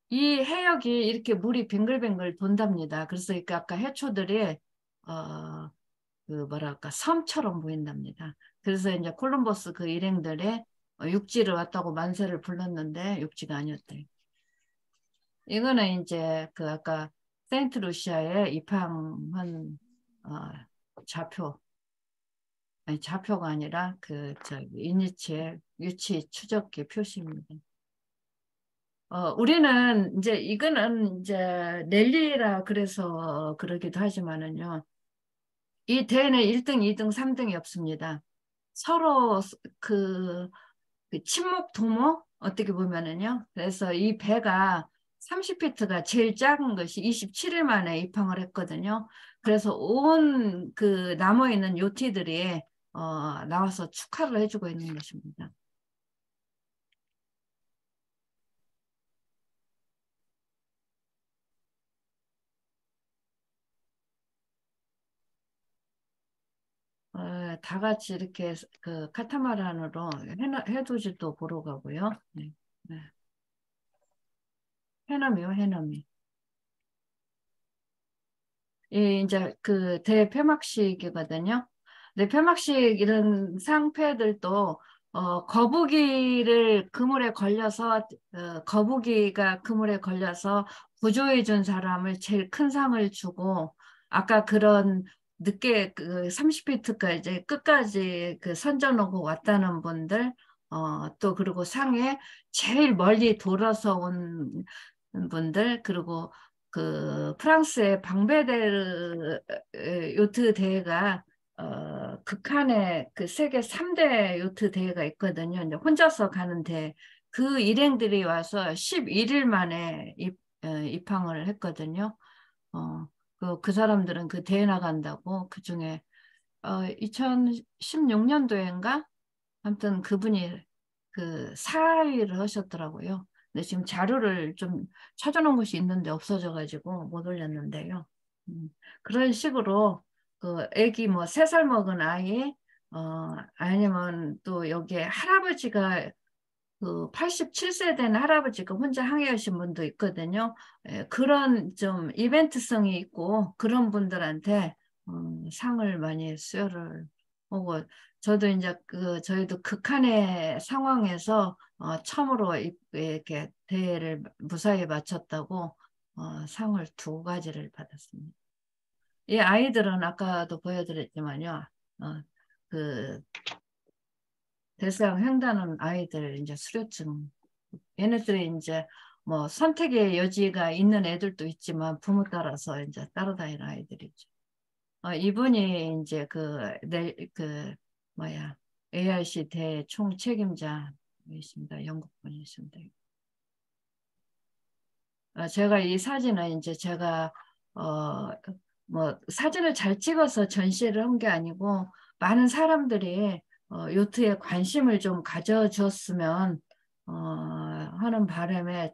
이 해역이 이렇게 물이 뱅글뱅글 돈답니다. 그래서 아까 해초들이 그 뭐랄까 섬처럼 보인답니다. 그래서 이제 콜럼버스 그 일행들의 육지를 왔다고 만세를 불렀는데 육지가 아니었대. 이거는 이제 그 아까 세인트루시아에 입항한 좌표. 아니, 좌표가 아니라 이니치의 유치 추적기 표시입니다. 우리는 이제 이거는 이제 랠리라 그래서 그러기도 하지만은요. 이 대회는 1등, 2등, 3등이 없습니다. 서로 그 친목 도모 어떻게 보면은요. 그래서 이 배가 30피트가 제일 작은 것이 27일 만에 입항을 했거든요. 그래서 온 그 남아있는 요티들이 나와서 축하를 해주고 있는 것입니다. 다 같이 이렇게 그 카타마란으로 해돋이도 보러 가고요. 네. 네. 해넘이요, 해넘이. 이제 그 대폐막식이거든요. 네, 폐막식 이런 상패들도 거북이를 그물에 걸려서 거북이가 그물에 걸려서 구조해 준 사람을 제일 큰 상을 주고 아까 그런 늦게 그 30피트까지 끝까지 그 선전하고 왔다는 분들 또 그리고 상에 제일 멀리 돌아서 온 분들 그리고 그 프랑스의 방베데르 요트 대회가 극한의 그 세계 3대 요트 대회가 있거든요. 이제 혼자서 가는 대회. 그 일행들이 와서 11일 만에 입항을 했거든요. 그 사람들은 그 대회 나간다고 그중에 2016년도인가? 아무튼 그분이 그 사위를 하셨더라고요. 근데 지금 자료를 좀 찾아놓은 것이 있는데 없어져가지고 못 올렸는데요. 그런 식으로 그 애기 뭐 3살 먹은 아이 아니면 또 여기에 할아버지가 그 87세 된 할아버지가 혼자 항해하신 분도 있거든요. 그런 좀 이벤트성이 있고 그런 분들한테 상을 많이 수여를 하고, 저도 이제 저희도 극한의 상황에서 처음으로 이렇게 대회를 무사히 마쳤다고 상을 2가지를 받았습니다. 이 아이들은 아까도 보여드렸지만요. 그 대서양 횡단하는 아이들 이제 수료증, 얘네들이 이제 뭐 선택의 여지가 있는 애들도 있지만 부모 따라서 이제 따라다니는 아이들이죠. 이분이 이제 ARC 대 총책임자이십니다. 영국 분이십니다. 제가 이 사진은 이제 제가 뭐 사진을 잘 찍어서 전시를 한 게 아니고, 많은 사람들이 요트에 관심을 좀 가져줬으면 하는 바람에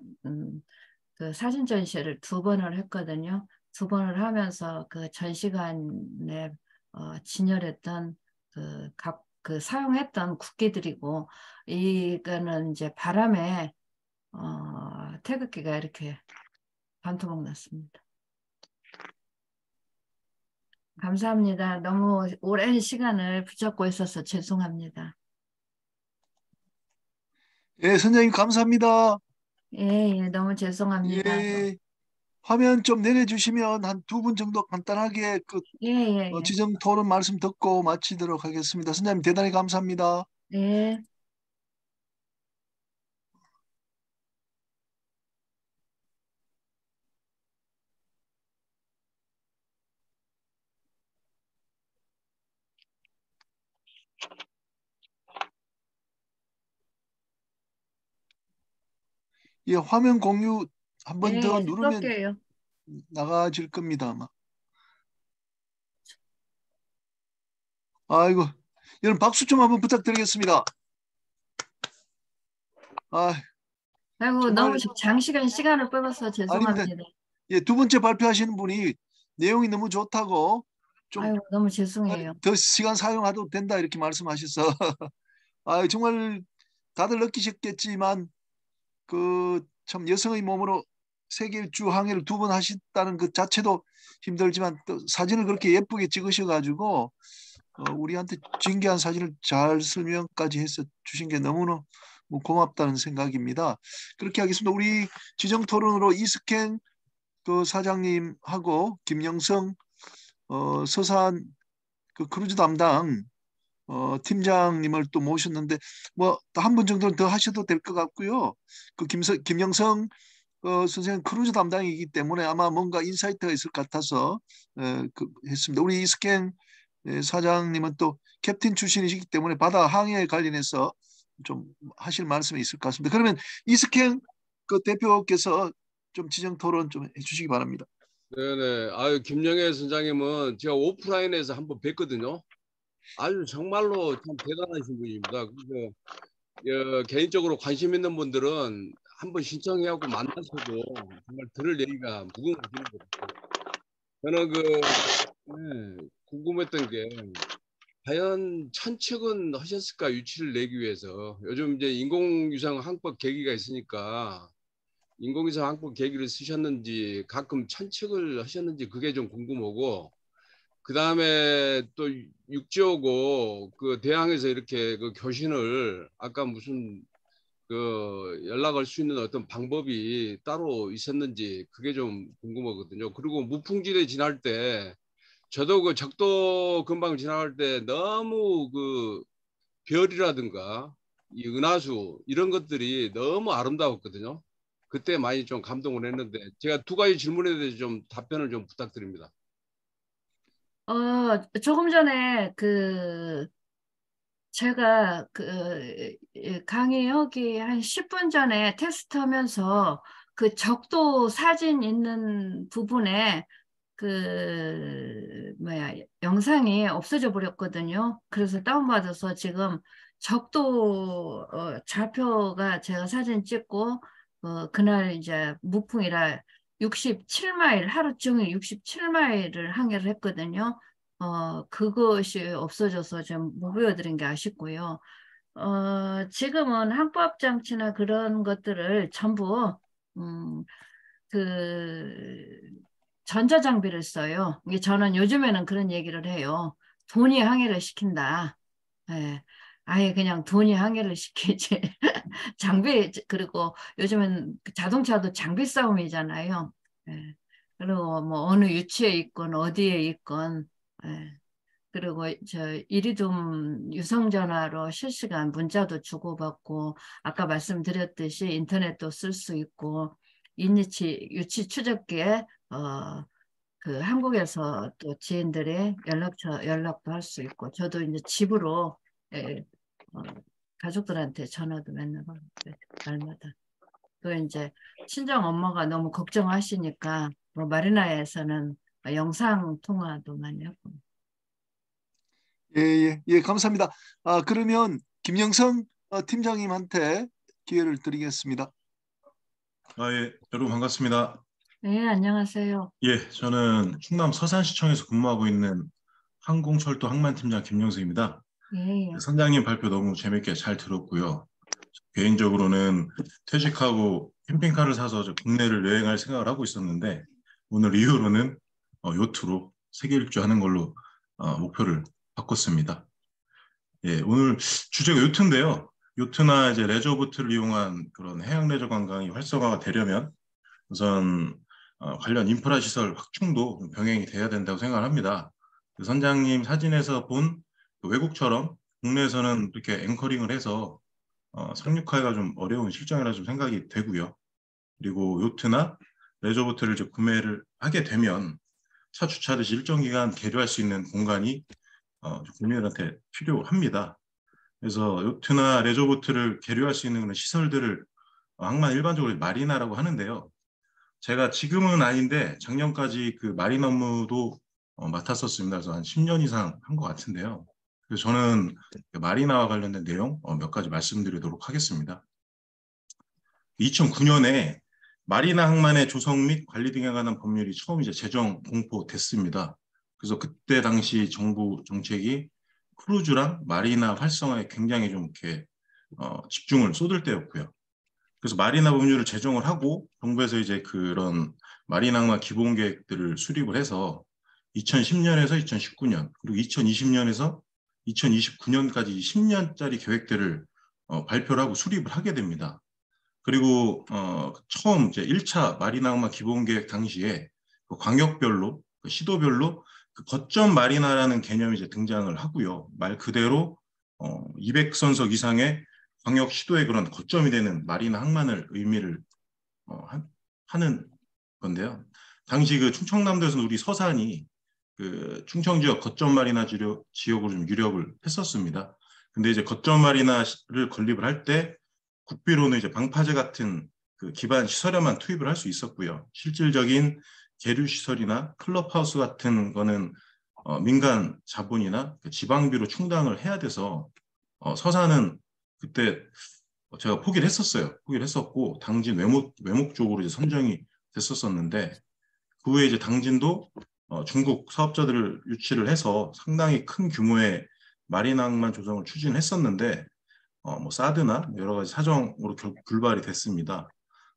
그 사진 전시를 2번을 했거든요. 2번을 하면서 그 전시관에 진열했던 그 사용했던 국기들이고, 이거는 이제 바람에 태극기가 이렇게 반토막 났습니다. 감사합니다. 너무 오랜 시간을 붙잡고 있어서 죄송합니다. 예, 선생님 감사합니다. 예, 너무 죄송합니다. 예, 화면 좀 내려주시면 한 2분 정도 간단하게 그 예. 지정 토론 말씀 듣고 마치도록 하겠습니다. 선생님 대단히 감사합니다. 예. 예, 화면 공유 한 번 더 예, 누르면 쏠게요. 나가질 겁니다, 아마. 아이고, 여러분 박수 좀 한번 부탁드리겠습니다. 아이고, 정말 너무 장시간 시간을 뽑아서 아닙니다. 죄송합니다. 예, 2번째 발표하시는 분이 내용이 너무 좋다고 좀 아이고, 너무 죄송해요. 더 시간 사용해도 된다 이렇게 말씀하셔서 정말 다들 느끼셨겠지만 그 참 여성의 몸으로 세계 일주 항해를 2번 하셨다는 그 자체도 힘들지만 또 사진을 그렇게 예쁘게 찍으셔가지고 우리한테 진귀한 사진을 잘 설명까지 해서 주신 게 너무나 고맙다는 생각입니다. 그렇게 하겠습니다. 우리 지정 토론으로 이스캔 그 사장님하고 김영성 서산 그 크루즈 담당 팀장님을 또 모셨는데 뭐 한 분 정도는 더 하셔도 될 것 같고요. 그 김영성 선생님 크루즈 담당이기 때문에 아마 뭔가 인사이트가 있을 것 같아서 했습니다. 우리 이스캔 사장님은 또 캡틴 출신이시기 때문에 바다 항해에 관련해서 좀 하실 말씀이 있을 것 같습니다. 그러면 이스캔 그 대표께서 좀 지정 토론 좀 해주시기 바랍니다. 네네. 아유, 김영애 선장님은 제가 오프라인에서 한번 뵀거든요. 아주 정말로 참 대단하신 분입니다. 그래서 개인적으로 관심 있는 분들은 한번 신청해갖고 만나서도 정말 들을 얘기가 무궁무진한 것 같아요. 저는 궁금했던 게 과연 천측은 하셨을까, 유치를 내기 위해서. 요즘 이제 인공위성 항법 계기가 있으니까 인공위성 항법 계기를 쓰셨는지, 가끔 천측을 하셨는지 그게 좀 궁금하고, 그 다음에 또 육지오고 그 대항에서 이렇게 그 교신을 아까 무슨 그 연락할 수 있는 어떤 방법이 따로 있었는지 그게 좀 궁금하거든요. 그리고 무풍지대 지날 때 저도 그 적도 근방 지나갈 때 너무 그 별이라든가 이 은하수 이런 것들이 너무 아름다웠거든요. 그때 많이 좀 감동을 했는데 제가 2가지 질문에 대해서 좀 답변을 좀 부탁드립니다. 조금 전에 제가 강의하기 한 10분 전에 테스트하면서 그 적도 사진 있는 부분에 영상이 없어져 버렸거든요. 그래서 다운받아서 지금 적도 좌표가 제가 사진 찍고 그날 이제 무풍이라 67마일 하루 종일 67마일을 항해를 했거든요. 그것이 없어져서 좀 못 보여드린 게 아쉽고요. 지금은 항법장치나 그런 것들을 전부 전자장비를 써요. 이게 저는 요즘에는 그런 얘기를 해요. 돈이 항해를 시킨다. 예. 아예 그냥 돈이 항해를 시키지. 장비, 그리고 요즘은 자동차도 장비 싸움이잖아요. 예. 그리고 뭐 어느 유치에 있건 어디에 있건, 예. 그리고 이리듐 유성전화로 실시간 문자도 주고받고, 아까 말씀드렸듯이 인터넷도 쓸 수 있고, 유치 추적기에 한국에서 또 지인들의 연락도 할 수 있고, 저도 이제 집으로 예, 어, 가족들한테 전화도 맨날 하고, 날마다. 또 이제 친정 엄마가 너무 걱정하시니까 뭐 마리나에서는 영상 통화도 많이 하고. 예, 예, 예, 감사합니다. 그러면 김영성 팀장님한테 기회를 드리겠습니다. 예, 여러분 반갑습니다. 네, 안녕하세요. 예, 저는 충남 서산시청에서 근무하고 있는 항공철도 항만팀장 김영수입니다. 예, 예. 선장님 발표 너무 재밌게 잘 들었고요. 개인적으로는 퇴직하고 캠핑카를 사서 국내를 여행할 생각을 하고 있었는데 오늘 이후로는 요트로 세계 일주하는 걸로 목표를 바꿨습니다. 예, 오늘 주제가 요트인데요. 요트나 이제 레저보트를 이용한 그런 해양 레저 관광이 활성화가 되려면 우선 관련 인프라 시설 확충도 병행이 돼야 된다고 생각을 합니다. 그 선장님 사진에서 본 그 외국처럼 국내에서는 이렇게 앵커링을 해서 상륙하기가 좀 어려운 실정이라 좀 생각이 되고요. 그리고 요트나 레저보트를 이제 구매를 하게 되면 차 주차듯이 일정 기간 계류할 수 있는 공간이 국민들한테 필요합니다. 그래서 요트나 레저보트를 계류할 수 있는 그런 시설들을 항만 일반적으로 마리나라고 하는데요. 제가 지금은 아닌데 작년까지 그 마린 업무도 맡았었습니다. 그래서 한 10년 이상 한 것 같은데요. 그래서 저는 마리나와 관련된 내용 몇 가지 말씀드리도록 하겠습니다. 2009년에 마리나 항만의 조성 및 관리 등에 관한 법률이 처음 이제 제정 공포됐습니다. 그래서 그때 당시 정부 정책이 크루즈랑 마리나 활성화에 굉장히 좀 이렇게 집중을 쏟을 때였고요. 그래서 마리나 법률을 제정을 하고 정부에서 이제 그런 마리나 항만 기본 계획들을 수립을 해서 2010년에서 2019년 그리고 2020년에서 2029년까지 10년짜리 계획들을 발표를 하고 수립을 하게 됩니다. 그리고 처음 이제 1차 마리나 항만 기본 계획 당시에 그 광역별로 그 시도별로 그 거점 마리나라는 개념이 이제 등장을 하고요. 말 그대로 200선석 이상의 광역 시도의 그런 거점이 되는 마리나 항만을 의미를 하는 건데요. 당시 그 충청남도에서는 우리 서산이 그 충청 지역 거점 마리나 지역으로 좀 유력을 했었습니다. 근데 이제 거점 마리나를 건립을 할 때 국비로는 이제 방파제 같은 그 기반 시설에만 투입을 할 수 있었고요. 실질적인 계류 시설이나 클럽하우스 같은 거는 민간 자본이나 그 지방비로 충당을 해야 돼서 서산은 그때 제가 포기를 했었어요. 포기를 했었고 당진 외목 쪽으로 이제 선정이 됐었었는데 그 후에 이제 당진도 중국 사업자들을 유치를 해서 상당히 큰 규모의 마리나 항만 조성을 추진했었는데 뭐 사드나 여러 가지 사정으로 불발이 됐습니다.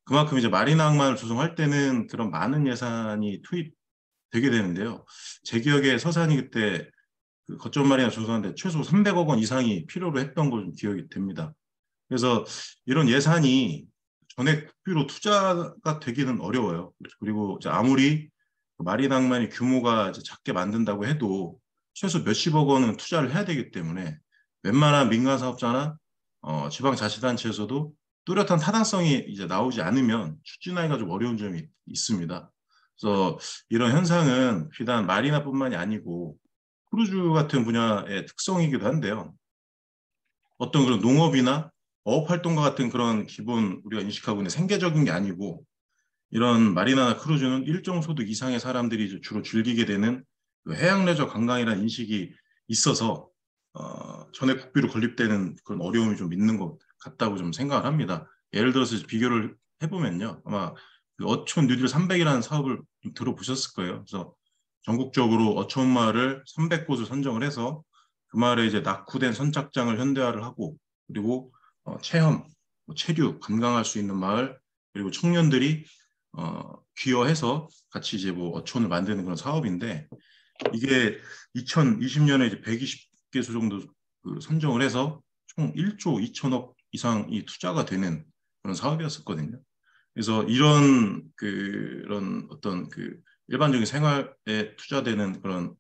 그만큼 이제 마리나 항만을 조성할 때는 그런 많은 예산이 투입되게 되는데요. 제 기억에 서산이 그때 그 거점 마리나 조성하는데 최소 300억 원 이상이 필요로 했던 걸로 기억이 됩니다. 그래서 이런 예산이 전액 국비로 투자가 되기는 어려워요. 그리고 아무리 마리나 항만이 규모가 작게 만든다고 해도 최소 몇십억 원은 투자를 해야 되기 때문에 웬만한 민간 사업자나 지방자치단체에서도 뚜렷한 타당성이 이제 나오지 않으면 추진하기가 좀 어려운 점이 있습니다. 그래서 이런 현상은 비단 마리나뿐만이 아니고 크루즈 같은 분야의 특성이기도 한데요. 어떤 그런 농업이나 어업활동과 같은 그런 기본 우리가 인식하고 있는 생계적인 게 아니고 이런 마리나나 크루즈는 일정 소득 이상의 사람들이 주로 즐기게 되는 그 해양 레저 관광이라는 인식이 있어서 전액 국비로 건립되는 그런 어려움이 좀 있는 것 같다고 좀 생각을 합니다. 예를 들어서 비교를 해보면요. 아마 그 어촌 뉴딜 300이라는 사업을 좀 들어보셨을 거예요. 그래서 전국적으로 어촌 마을을 300곳을 선정을 해서 그 마을에 이제 낙후된 선착장을 현대화를 하고 그리고 체험, 체류, 관광할 수 있는 마을, 그리고 청년들이 기여해서 같이 이제 뭐 어촌을 만드는 그런 사업인데, 이게 2020년에 이제 120개소 정도 선정을 해서 총 1조 2천억 이상이 투자가 되는 그런 사업이었었거든요. 그래서 이런 그런 어떤 일반적인 생활에 투자되는 그런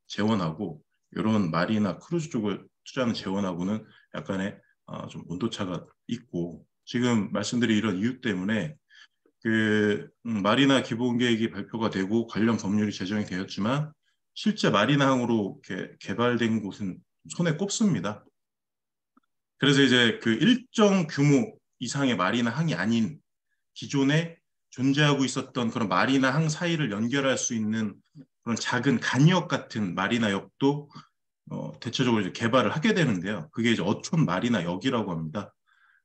재원하고 이런 말이나 크루즈 쪽을 투자하는 재원하고는 약간의 좀 온도차가 있고, 지금 말씀드린 이런 이유 때문에 마리나 기본계획이 발표가 되고 관련 법률이 제정이 되었지만 실제 마리나항으로 개발된 곳은 손에 꼽습니다. 그래서 이제 일정 규모 이상의 마리나항이 아닌 기존에 존재하고 있었던 그런 마리나항 사이를 연결할 수 있는 그런 작은 간이역 같은 마리나역도 대체적으로 이제 개발을 하게 되는데요. 그게 이제 어촌 마리나역이라고 합니다.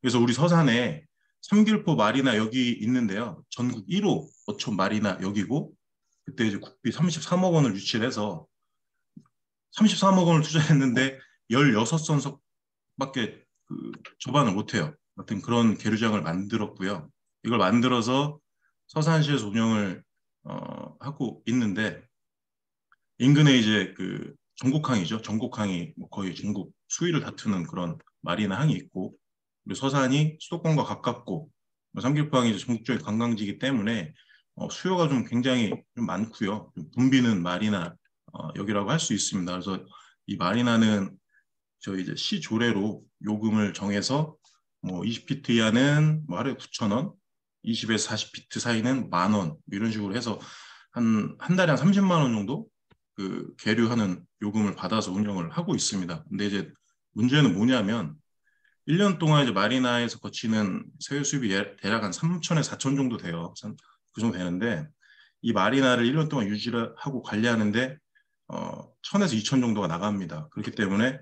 그래서 우리 서산에 삼길포 마리나역이 있는데요. 전국 1호 어촌 마리나역이고, 그때 이제 국비 33억 원을 유치를 해서 33억 원을 투자했는데 16선석밖에 접안을 못해요. 같은 그런 계류장을 만들었고요. 이걸 만들어서 서산시에서 운영을 하고 있는데, 인근에 이제 전곡항이죠. 전곡항이 뭐 거의 전국 수위를 다투는 그런 마리나 항이 있고, 그리고 서산이 수도권과 가깝고, 삼길포항이 이제 전국적인 관광지이기 때문에 수요가 좀 굉장히 좀 많고요. 좀 붐비는 마리나 역이라고 할 수 있습니다. 그래서 이 마리나는 저희 이제 시 조례로 요금을 정해서 뭐 20피트 이하는 뭐 하루에 9,000원, 20에서 40피트 사이는 10,000원, 이런 식으로 해서 한 달에 한 30만 원 정도 계류하는 요금을 받아서 운영을 하고 있습니다. 근데 이제 문제는 뭐냐면 1년 동안 이제 마리나에서 거치는 세계 수입이 대략 한 3천에서 4천 정도 돼요. 그 정도 되는데 이 마리나를 1년 동안 유지를 하고 관리하는데 1,000에서 2천 정도가 나갑니다. 그렇기 때문에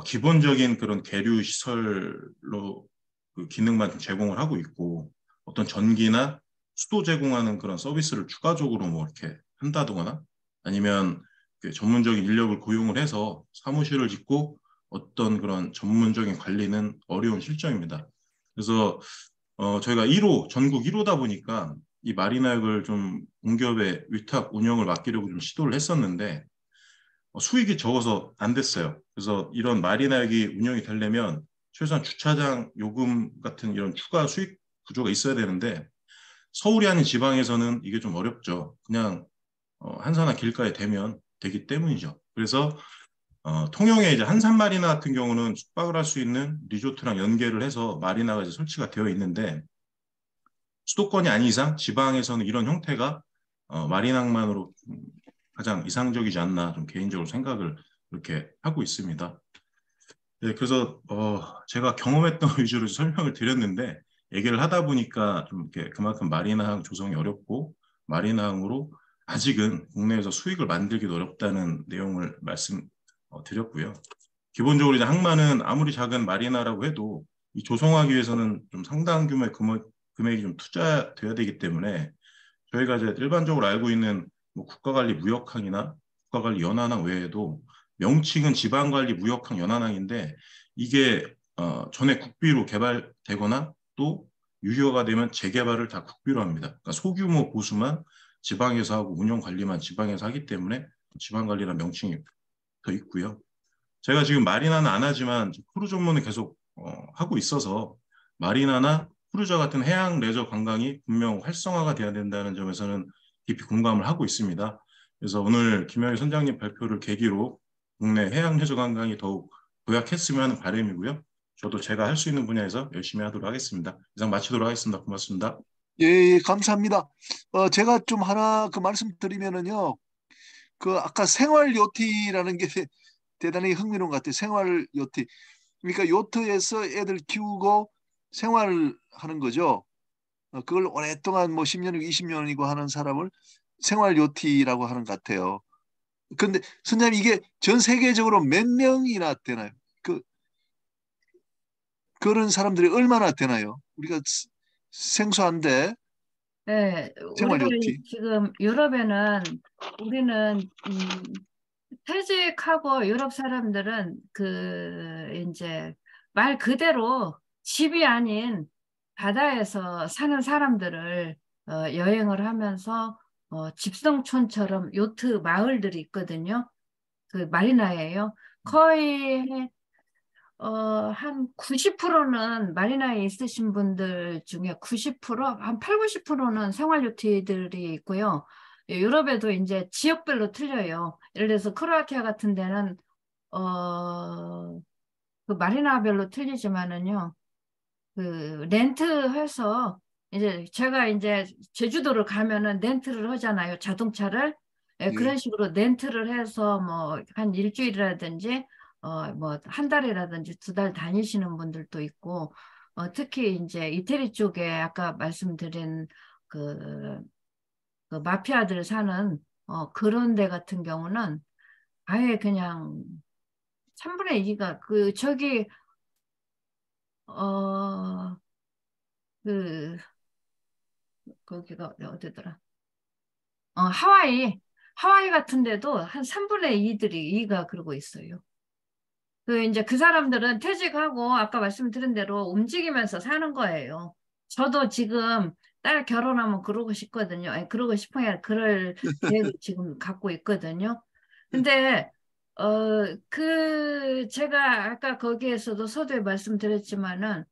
기본적인 그런 계류 시설로 기능만 좀 제공을 하고 있고, 어떤 전기나 수도 제공하는 그런 서비스를 추가적으로 뭐 이렇게 한다거나 아니면 전문적인 인력을 고용을 해서 사무실을 짓고 어떤 그런 전문적인 관리는 어려운 실정입니다. 그래서 저희가 1호, 전국 1호다 보니까 이 마리나역을 좀 공기업에 위탁 운영을 맡기려고 좀 시도를 했었는데 수익이 적어서 안 됐어요. 그래서 이런 마리나역이 운영이 되려면 최소한 주차장 요금 같은 이런 추가 수익 구조가 있어야 되는데 서울이 아닌 지방에서는 이게 좀 어렵죠. 그냥 한산한 길가에 대면 되기 때문이죠. 그래서 통영의 이제 한산 마리나 같은 경우는 숙박을 할 수 있는 리조트랑 연계를 해서 마리나가 이제 설치가 되어 있는데, 수도권이 아닌 이상 지방에서는 이런 형태가 마리나만으로 가장 이상적이지 않나 좀 개인적으로 생각을 그렇게 하고 있습니다. 네, 그래서 제가 경험했던 위주로 설명을 드렸는데 얘기를 하다 보니까 좀 이렇게 그만큼 마리나항 조성이 어렵고 마리나항으로 아직은 국내에서 수익을 만들기도 어렵다는 내용을 말씀드렸고요. 기본적으로 이제 항만은 아무리 작은 마리나라고 해도 이 조성하기 위해서는 좀 상당한 규모의 금액이 좀 투자돼야 되기 때문에 저희가 이제 일반적으로 알고 있는 뭐 국가관리무역항이나 국가관리연안항 외에도 명칭은 지방관리무역항 연안항인데 이게 전에 국비로 개발되거나 또 유효가 되면 재개발을 다 국비로 합니다. 그러니까 소규모 보수만 지방에서 하고 운영 관리만 지방에서 하기 때문에 지방관리라는 명칭이 더 있고요. 제가 지금 마리나는 안 하지만 크루즈 전문을 계속 하고 있어서 마리나나 크루저 같은 해양 레저 관광이 분명 활성화가 돼야 된다는 점에서는 깊이 공감을 하고 있습니다. 그래서 오늘 김영희 선장님 발표를 계기로 국내 해양 레저 관광이 더욱 도약했으면 하는 바람이고요. 저도 제가 할 수 있는 분야에서 열심히 하도록 하겠습니다. 이상 마치도록 하겠습니다. 고맙습니다. 예, 감사합니다. 제가 좀 하나 말씀드리면은요. 아까 생활 요트라는 게 대단히 흥미로운 것 같아요. 생활 요트. 그러니까 요트에서 애들 키우고 생활하는 거죠. 그걸 오랫동안 뭐 10년이고 20년이고 하는 사람을 생활 요트라고 하는 것 같아요. 근데 선생님 이게 전 세계적으로 몇 명이나 되나요? 그런 사람들이 얼마나 되나요? 우리가 생소한데 네, 생활 우리가 요트. 지금 유럽에는 우리는 퇴직하고 유럽 사람들은 이제 말 그대로 집이 아닌 바다에서 사는 사람들을 여행을 하면서 집성촌처럼 요트 마을들이 있거든요. 그 마리나예요. 거의 한 90%는 마리나에 있으신 분들 중에 90%, 한 8, 90%는 생활 요트들이 있고요. 유럽에도 이제 지역별로 틀려요. 예를 들어서 크로아티아 같은 데는 그 마리나별로 틀리지만은요. 그 렌트해서 이제 제가 이제 제주도를 가면은 렌트를 하잖아요. 자동차를. 예, 예. 그런 식으로 렌트를 해서 뭐 한 일주일이라든지 뭐 한 달이라든지 2달 다니시는 분들도 있고 특히 이제 이태리 쪽에 아까 말씀드린 그, 그 마피아들 사는 그런 데 같은 경우는 아예 그냥 3분의 2가 그 저기 어 그 거기가 어디더라? 하와이 같은 데도 한 3분의 2가 그러고 있어요. 그 이제 그 사람들은 퇴직하고 아까 말씀드린 대로 움직이면서 사는 거예요. 저도 지금 딸 결혼하면 그러고 싶거든요. 아니, 그러고 싶어야 그럴 계획을 지금 갖고 있거든요. 근데 제가 아까 거기에서도 서두에 말씀드렸지만은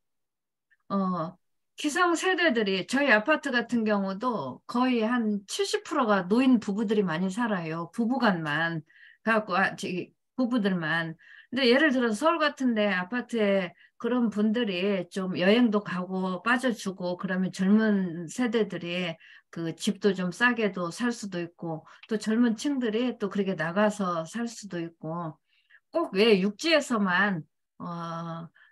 기성세대들이 저희 아파트 같은 경우도 거의 한 70%가 노인 부부들이 많이 살아요. 부부간만. 그래갖고, 부부들만. 근데 예를 들어서 서울 같은데 아파트에 그런 분들이 좀 여행도 가고 빠져주고 그러면 젊은 세대들이 그 집도 좀 싸게도 살 수도 있고 또 젊은 층들이 또 그렇게 나가서 살 수도 있고 꼭 왜 육지에서만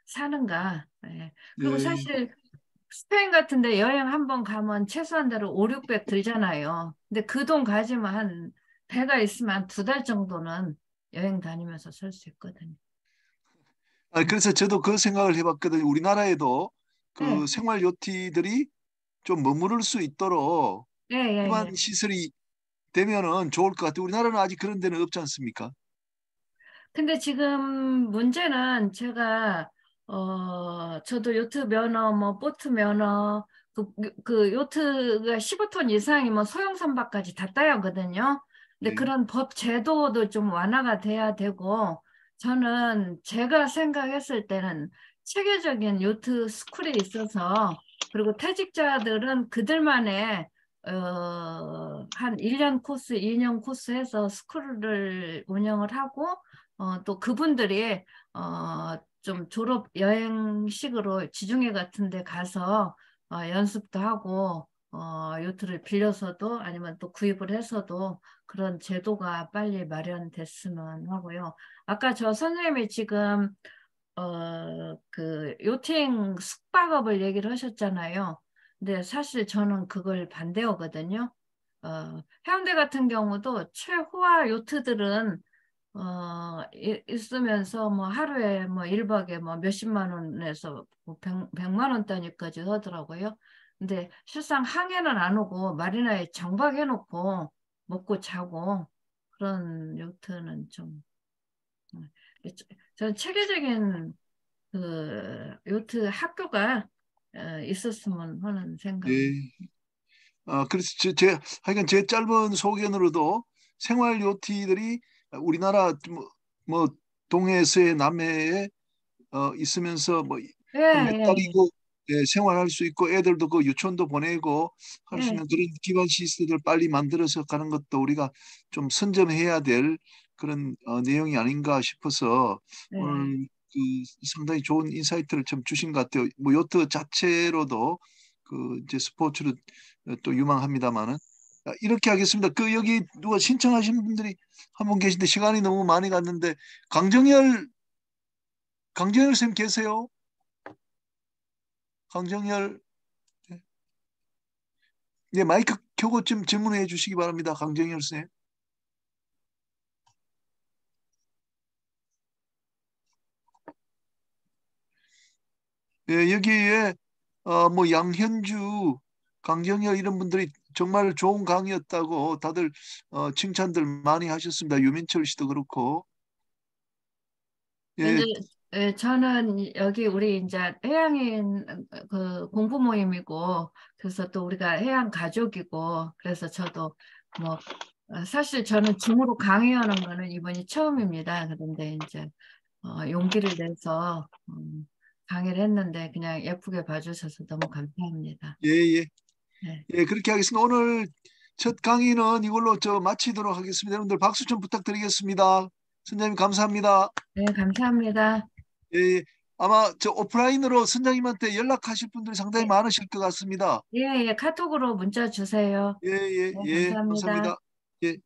사는가. 예. 그리고 예. 사실 스페인 같은 데 여행 한 번 가면 최소한대로 5, 600 들잖아요. 근데 그 돈 가지면 한 배가 있으면 한 2달 정도는 여행 다니면서 살 수 있거든요. 그래서 저도 그 생각을 해봤거든요. 우리나라에도 그 네, 생활 요티들이 좀 머무를 수 있도록 예, 예, 예. 기반 시설이 되면은 좋을 것 같아요. 우리나라는 아직 그런 데는 없지 않습니까? 근데 지금 문제는 제가 저도 요트 면허, 뭐 보트 면허, 그 요트가 15톤 이상이면 소형 선박까지 다 따야 하거든요. 근데 예. 그런 법 제도도 좀 완화가 돼야 되고 저는 제가 생각했을 때는 체계적인 요트 스쿨이 있어서 그리고 퇴직자들은 그들만의 한 1년 코스, 2년 코스 해서 스쿨을 운영을 하고 또 그분들이 좀 졸업 여행식으로 지중해 같은 데 가서 연습도 하고 요트를 빌려서도 아니면 또 구입을 해서도 그런 제도가 빨리 마련됐으면 하고요. 아까 저 선생님이 지금 그 요팅 숙박업을 얘기를 하셨잖아요. 근데 사실 저는 그걸 반대하거든요. 해운대 같은 경우도 최호화 요트들은 있으면서 뭐 하루에 뭐 1박에 뭐 몇십만 원에서 뭐 100만 원 단위까지 하더라고요. 근데 실상 항해는 안 오고 마리나에 정박해 놓고 먹고 자고 그런 요트는 좀 저는 체계적인 그 요트 학교가 있었으면 하는 생각은. 예. 그래서 하여간 제 짧은 소견으로도 생활 요티들이 우리나라 뭐 동해에서의 남해에 있으면서 뭐 예, 한 몇 예, 예. 달이고 생활할 수 있고 애들도 그 유치원도 보내고 할 수 예, 있는 그런 기반 시설을 빨리 만들어서 가는 것도 우리가 좀 선점해야 될 그런 내용이 아닌가 싶어서 예. 오늘 그 상당히 좋은 인사이트를 좀 주신 것 같아요. 뭐 요트 자체로도 그 이제 스포츠로 또 유망합니다만은 이렇게 하겠습니다. 그 여기 누가 신청하신 분들이 한 분 계신데 시간이 너무 많이 갔는데 강정열 쌤 계세요? 강정열 예, 마이크 켜고 좀 질문해 주시기 바랍니다. 강정열 쌤. 예, 여기에 뭐 양현주, 강정열 이런 분들이 정말 좋은 강의였다고 다들 칭찬들 많이 하셨습니다. 유민철 씨도 그렇고. 이제 예, 저는 여기 우리 이제 해양인 그 공부 모임이고, 그래서 또 우리가 해양 가족이고, 그래서 저도 뭐 사실 저는 줌으로 강의하는 거는 이번이 처음입니다. 그런데 이제 용기를 내서 강의를 했는데 그냥 예쁘게 봐주셔서 너무 감사합니다. 예, 예. 네. 예, 그렇게 하겠습니다. 오늘 첫 강의는 이걸로 마치도록 하겠습니다. 여러분들 박수 좀 부탁드리겠습니다. 선장님 감사합니다. 네, 감사합니다. 예, 예. 아마 오프라인으로 선장님한테 연락하실 분들이 상당히 네. 많으실 것 같습니다. 예, 예, 카톡으로 문자 주세요. 예, 예, 네, 예. 감사합니다. 감사합니다. 예.